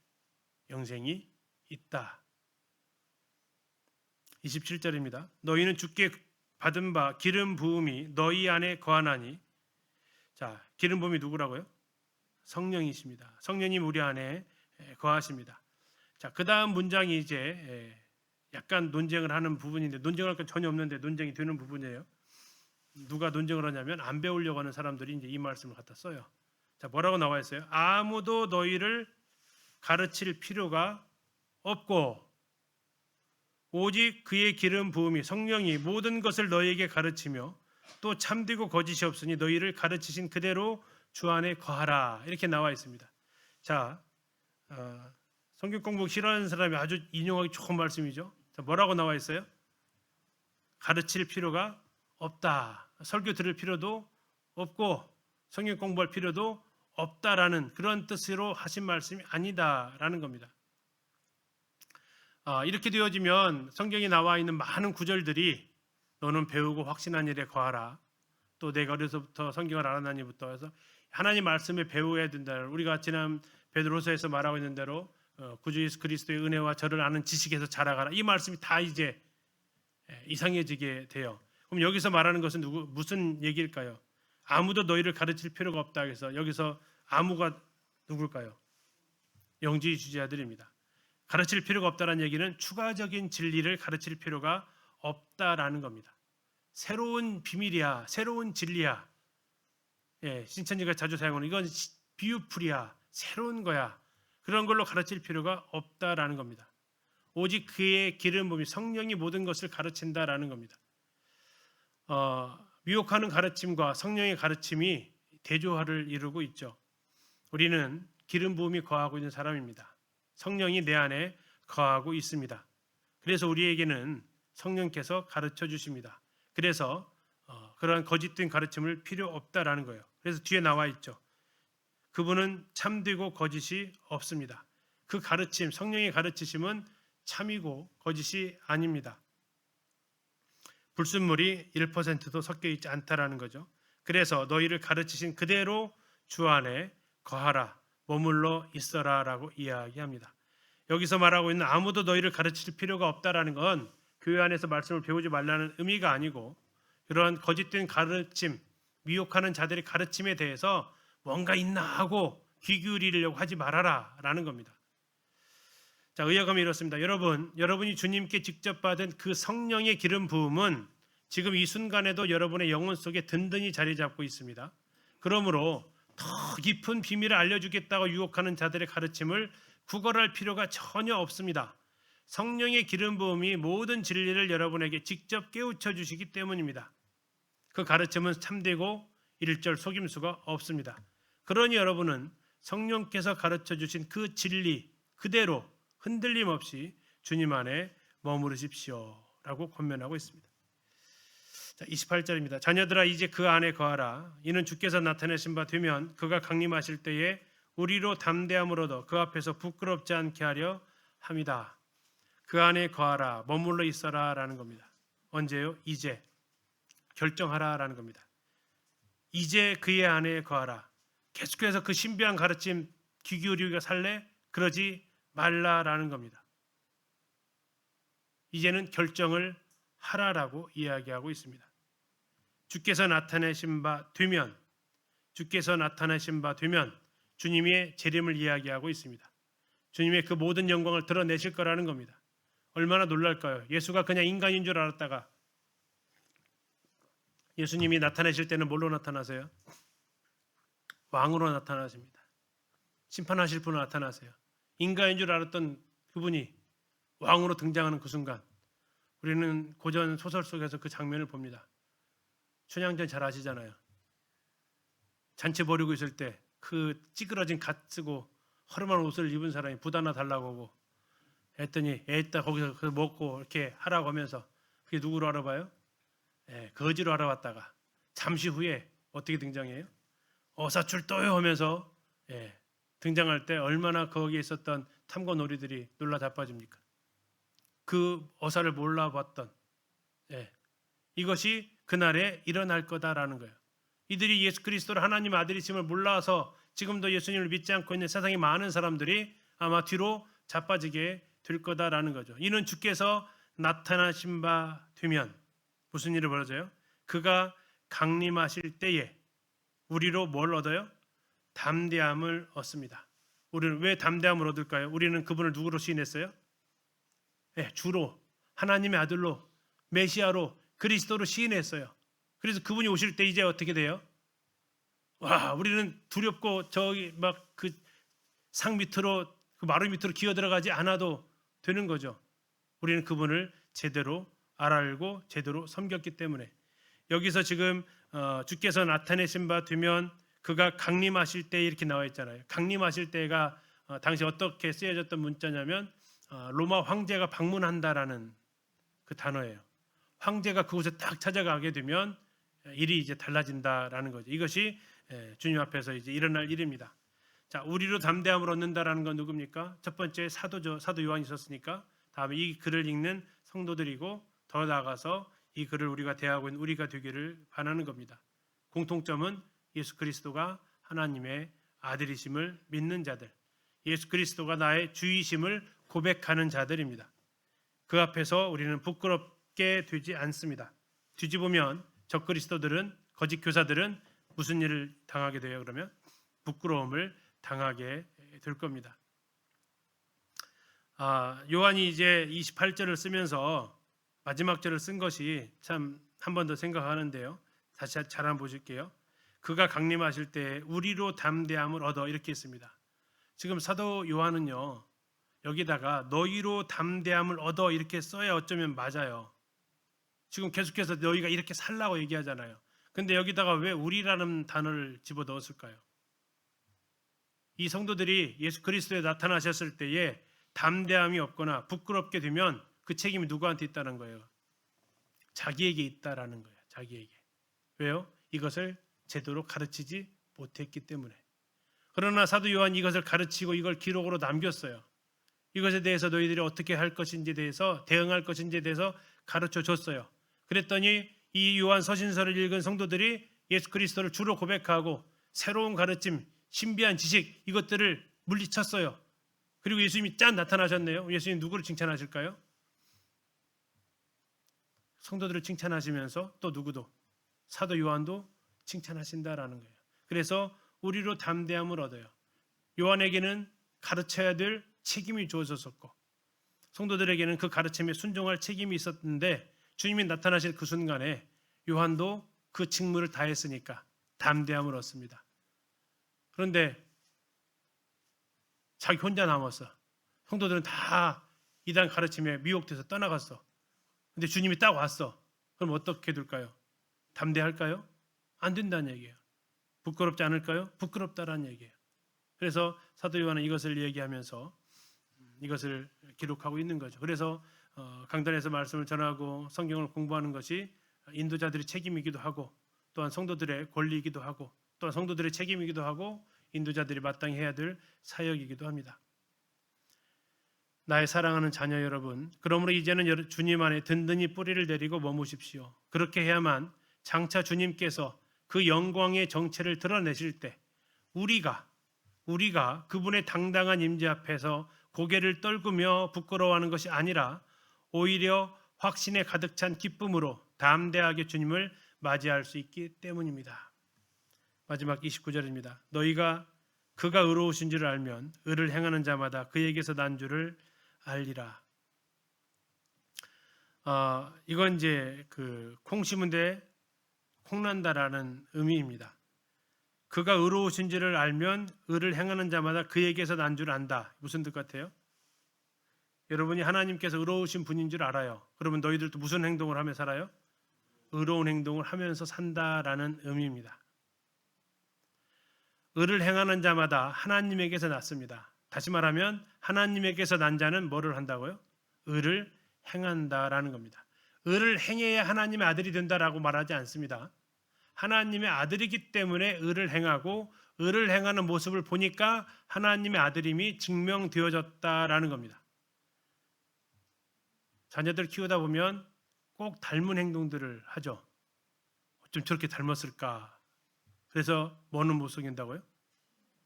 Speaker 1: 영생이 있다. 27절입니다. 너희는 주께 받은 바 기름 부음이 너희 안에 거하나니. 자, 기름 부음이 누구라고요? 성령이십니다. 성령님 우리 안에 거하십니다. 자, 그 다음 문장이 이제 약간 논쟁을 하는 부분인데, 논쟁할 건 전혀 없는데 논쟁이 되는 부분이에요. 누가 논쟁을 하냐면 안 배우려고 하는 사람들이 이제 이 말씀을 갖다 써요. 자, 뭐라고 나와 있어요? 아무도 너희를 가르칠 필요가 없고 오직 그의 기름 부음이, 성령이 모든 것을 너희에게 가르치며 또 참되고 거짓이 없으니 너희를 가르치신 그대로 주 안에 거하라. 이렇게 나와 있습니다. 자, 성경 공부 싫어하는 사람이 아주 인용하기 좋은 말씀이죠. 자, 뭐라고 나와 있어요? 가르칠 필요가 없다. 설교 들을 필요도 없고 성경 공부할 필요도 없다라는 그런 뜻으로 하신 말씀이 아니다라는 겁니다. 이렇게 되어지면 성경에 나와 있는 많은 구절들이 너는 배우고 확신한 일에 거하라. 또 내가 어려서부터 성경을 알아나니부터 해서 하나님 말씀을 배워야 된다. 우리가 지난 베드로서에서 말하고 있는 대로 구주 예수 그리스도의 은혜와 저를 아는 지식에서 자라가라. 이 말씀이 다 이제 이상해지게 돼요. 그럼 여기서 말하는 것은 무슨 얘기일까요? 아무도 너희를 가르칠 필요가 없다 해서 여기서 아무가 누굴까요? 영지주의자들입니다. 가르칠 필요가 없다는 얘기는 추가적인 진리를 가르칠 필요가 없다라는 겁니다. 새로운 비밀이야, 새로운 진리야. 신천지가 자주 사용하는 이건 비유풀이야, 새로운 거야. 그런 걸로 가르칠 필요가 없다라는 겁니다. 오직 그의 기름 부음이 성령이 모든 것을 가르친다라는 겁니다. 미혹하는 가르침과 성령의 가르침이 대조화를 이루고 있죠. 우리는 기름 부음이 거하고 있는 사람입니다. 성령이 내 안에 거하고 있습니다. 그래서 우리에게는 성령께서 가르쳐 주십니다. 그래서 그러한 거짓된 가르침을 필요 없다라는 거예요. 그래서 뒤에 나와 있죠. 그분은 참되고 거짓이 없습니다. 그 가르침, 성령의 가르치심은 참이고 거짓이 아닙니다. 불순물이 1%도 섞여 있지 않다라는 거죠. 그래서 너희를 가르치신 그대로 주 안에 거하라, 머물러 있어라라고 이야기합니다. 여기서 말하고 있는 아무도 너희를 가르칠 필요가 없다라는 건 교회 안에서 말씀을 배우지 말라는 의미가 아니고 그런 거짓된 가르침, 미혹하는 자들의 가르침에 대해서 뭔가 있나 하고 귀 기울이려고 하지 말아라라는 겁니다. 자, 의역하면 이렇습니다. 여러분이 주님께 직접 받은 그 성령의 기름 부음은 지금 이 순간에도 여러분의 영혼 속에 든든히 자리 잡고 있습니다. 그러므로 더 깊은 비밀을 알려주겠다고 유혹하는 자들의 가르침을 구걸할 필요가 전혀 없습니다. 성령의 기름 부음이 모든 진리를 여러분에게 직접 깨우쳐 주시기 때문입니다. 그 가르침은 참되고 일절 속임수가 없습니다. 그러니 여러분은 성령께서 가르쳐 주신 그 진리 그대로 흔들림 없이 주님 안에 머무르십시오라고 권면하고 있습니다. 자, 28절입니다. 자녀들아 이제 그 안에 거하라. 이는 주께서 나타내신 바 되면 그가 강림하실 때에 우리로 담대함으로도 그 앞에서 부끄럽지 않게 하려 함이다. 그 안에 거하라, 머물러 있어라라는 겁니다. 언제요? 이제 결정하라라는 겁니다. 이제 그의 안에 거하라. 계속해서 그 신비한 가르침 귀 기울이기가 살래? 그러지 말라라는 겁니다. 이제는 결정을 하라라고 이야기하고 있습니다. 주께서 나타내신 바 되면 주님의 재림을 이야기하고 있습니다. 주님의 그 모든 영광을 드러내실 거라는 겁니다. 얼마나 놀랄까요? 예수가 그냥 인간인 줄 알았다가 예수님이 나타내실 때는 뭘로 나타나세요? 왕으로 나타나십니다. 심판하실 분으로 나타나세요. 인간인 줄 알았던 그분이 왕으로 등장하는 그 순간 우리는 고전 소설 속에서 그 장면을 봅니다. 춘향전 잘 아시잖아요. 잔치 벌이고 있을 때 그 찌그러진 갓 쓰고 허름한 옷을 입은 사람이 붓 하나 달라고 하고 했더니 애있다 거기서 그거 먹고 이렇게 하라고 하면서 그게 누구로 알아봐요? 거지로 알아봤다가 잠시 후에 어떻게 등장해요? 어사출도요 하면서 등장할 때 얼마나 거기에 있었던 탐관오리들이 놀라 자빠집니까? 그 어사를 몰라봤던 이것이 그날에 일어날 거다라는 거예요. 이들이 예수 그리스도를 하나님 아들이심을 몰라서 지금도 예수님을 믿지 않고 있는 세상의 많은 사람들이 아마 뒤로 자빠지게 될 거다라는 거죠. 이는 주께서 나타나신 바 되면 무슨 일이 벌어져요? 그가 강림하실 때에 우리로 뭘 얻어요? 담대함을 얻습니다. 우리는 왜 담대함을 얻을까요? 우리는 그분을 누구로 시인했어요? 주로 하나님의 아들로 메시아로 그리스도로 시인했어요. 그래서 그분이 오실 때 이제 어떻게 돼요? 와, 우리는 두렵고 저기 막 그 상 밑으로 그 마루 밑으로 기어 들어가지 않아도 되는 거죠. 우리는 그분을 제대로 알고 제대로 섬겼기 때문에 여기서 지금 주께서 나타내신 바 되면 그가 강림하실 때 이렇게 나와 있잖아요. 강림하실 때가 당시 어떻게 쓰여졌던 문자냐면 로마 황제가 방문한다라는 그 단어예요. 황제가 그곳에 딱 찾아가게 되면 일이 이제 달라진다라는 거죠. 이것이 주님 앞에서 이제 일어날 일입니다. 자, 우리로 담대함을 얻는다라는 건 누굽니까? 첫 번째 사도죠. 사도 요한이 있었으니까. 다음에 이 글을 읽는 성도들이고, 더 나아가서 이 글을 우리가 대하고 있는 우리가 되기를 바라는 겁니다. 공통점은 예수 그리스도가 하나님의 아들이심을 믿는 자들, 예수 그리스도가 나의 주이심을 고백하는 자들입니다. 그 앞에서 우리는 부끄럽게 되지 않습니다. 뒤집으면 적그리스도들은, 거짓 교사들은 무슨 일을 당하게 돼요? 그러면 부끄러움을 당하게 될 겁니다. 요한이 이제 28절을 쓰면서 마지막 절을 쓴 것이 참 한 번 더 생각하는데요. 다시 잘 한번 보실게요. 그가 강림하실 때 우리로 담대함을 얻어, 이렇게 했습니다. 지금 사도 요한은요, 여기다가 너희로 담대함을 얻어 이렇게 써야 어쩌면 맞아요. 지금 계속해서 너희가 이렇게 살라고 얘기하잖아요. 근데 여기다가 왜 우리라는 단어를 집어넣었을까요? 이 성도들이 예수 그리스도에 나타나셨을 때에 담대함이 없거나 부끄럽게 되면 그 책임이 누구한테 있다는 거예요? 자기에게 있다라는 거예요. 자기에게. 왜요? 이것을 제대로 가르치지 못했기 때문에. 그러나 사도 요한이 이것을 가르치고 이걸 기록으로 남겼어요. 이것에 대해서 너희들이 어떻게 할 것인지에 대해서, 대응할 것인지에 대해서 가르쳐 줬어요. 그랬더니 이 요한 서신서를 읽은 성도들이 예수 그리스도를 주로 고백하고 새로운 가르침, 신비한 지식, 이것들을 물리쳤어요. 그리고 예수님이 짠 나타나셨네요. 예수님 누구를 칭찬하실까요? 성도들을 칭찬하시면서 또 누구도, 사도 요한도 칭찬하신다라는 거예요. 그래서 우리로 담대함을 얻어요. 요한에게는 가르쳐야 될 책임이 주어졌었고, 성도들에게는 그 가르침에 순종할 책임이 있었는데, 주님이 나타나실 그 순간에 요한도 그 직무를 다했으니까 담대함을 얻습니다. 그런데 자기 혼자 남았어. 성도들은 다 이단 가르침에 미혹돼서 떠나갔어. 근데 주님이 딱 왔어. 그럼 어떻게 될까요? 담대할까요? 안 된다는 얘기예요. 부끄럽지 않을까요? 부끄럽다라는 얘기예요. 그래서 사도 요한은 이것을 얘기하면서 이것을 기록하고 있는 거죠. 그래서 강단에서 말씀을 전하고 성경을 공부하는 것이 인도자들의 책임이기도 하고, 또한 성도들의 권리이기도 하고, 또한 성도들의 책임이기도 하고, 인도자들이 마땅히 해야 될 사역이기도 합니다. 나의 사랑하는 자녀 여러분, 그러므로 이제는 주님 안에 든든히 뿌리를 내리고 머무십시오. 그렇게 해야만 장차 주님께서 그 영광의 정체를 드러내실 때 우리가 그분의 당당한 임재 앞에서 고개를 떨구며 부끄러워하는 것이 아니라 오히려 확신에 가득 찬 기쁨으로 담대하게 주님을 맞이할 수 있기 때문입니다. 마지막 29절입니다. 너희가 그가 의로우신 줄을 알면 의를 행하는 자마다 그에게서 난 줄을 알리라. 이건 이제 그 콩 심은 데 콩난다라는 의미입니다. 그가 의로우신 줄을 알면 의를 행하는 자마다 그에게서 난 줄 안다. 무슨 뜻 같아요? 여러분이 하나님께서 의로우신 분인 줄 알아요. 그러면 너희들도 무슨 행동을 하며 살아요? 의로운 행동을 하면서 산다라는 의미입니다. 의를 행하는 자마다 하나님에게서 났습니다. 다시 말하면 하나님에게서 난 자는 뭐를 한다고요? 의를 행한다라는 겁니다. 의를 행해야 하나님의 아들이 된다라고 말하지 않습니다. 하나님의 아들이기 때문에 의를 행하고, 의를 행하는 모습을 보니까 하나님의 아들임이 증명되어졌다라는 겁니다. 자녀들 키우다 보면 꼭 닮은 행동들을 하죠. 어쩜 저렇게 닮았을까? 그래서 뭐는 못 속인다고요?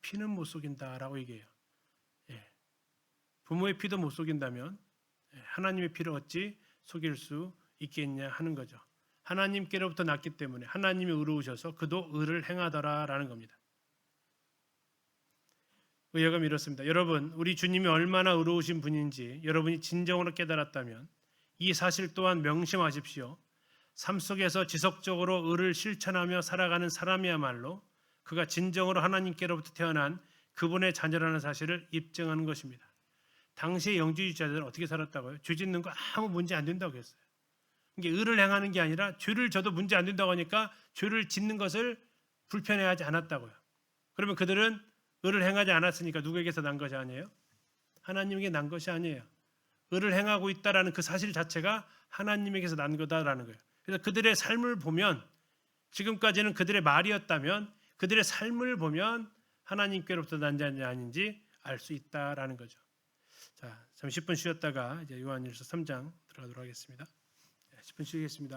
Speaker 1: 피는 못 속인다라고 얘기해요. 부모의 피도 못 속인다면 하나님의 피를 어찌 속일 수 있겠냐 하는 거죠. 하나님께로부터 났기 때문에 하나님이 의로우셔서 그도 의를 행하더라라는 겁니다. 의역은 이렇습니다. 여러분, 우리 주님이 얼마나 의로우신 분인지 여러분이 진정으로 깨달았다면 이 사실 또한 명심하십시오. 삶 속에서 지속적으로 의를 실천하며 살아가는 사람이야말로 그가 진정으로 하나님께로부터 태어난 그분의 자녀라는 사실을 입증하는 것입니다. 당시의 영주주의자들은 어떻게 살았다고요? 죄 짓는 거 아무 문제 안 된다고 했어요. 이게 의를 행하는 게 아니라 죄를 져도 문제 안 된다고 하니까 죄를 짓는 것을 불편해하지 않았다고요. 그러면 그들은 의를 행하지 않았으니까 누구에게서 난 것이 아니에요? 하나님에게 난 것이 아니에요. 의를 행하고 있다라는 그 사실 자체가 하나님에게서 난 거다라는 거예요. 그래서 그들의 삶을 보면 지금까지는 그들의 말이었다면 그들의 삶을 보면 하나님께로부터 난 자인지 아닌지 알 수 있다라는 거죠. 자, 잠시 10분 쉬었다가 이제 요한일서 3장 들어가도록 하겠습니다. 10분 쉬겠습니다.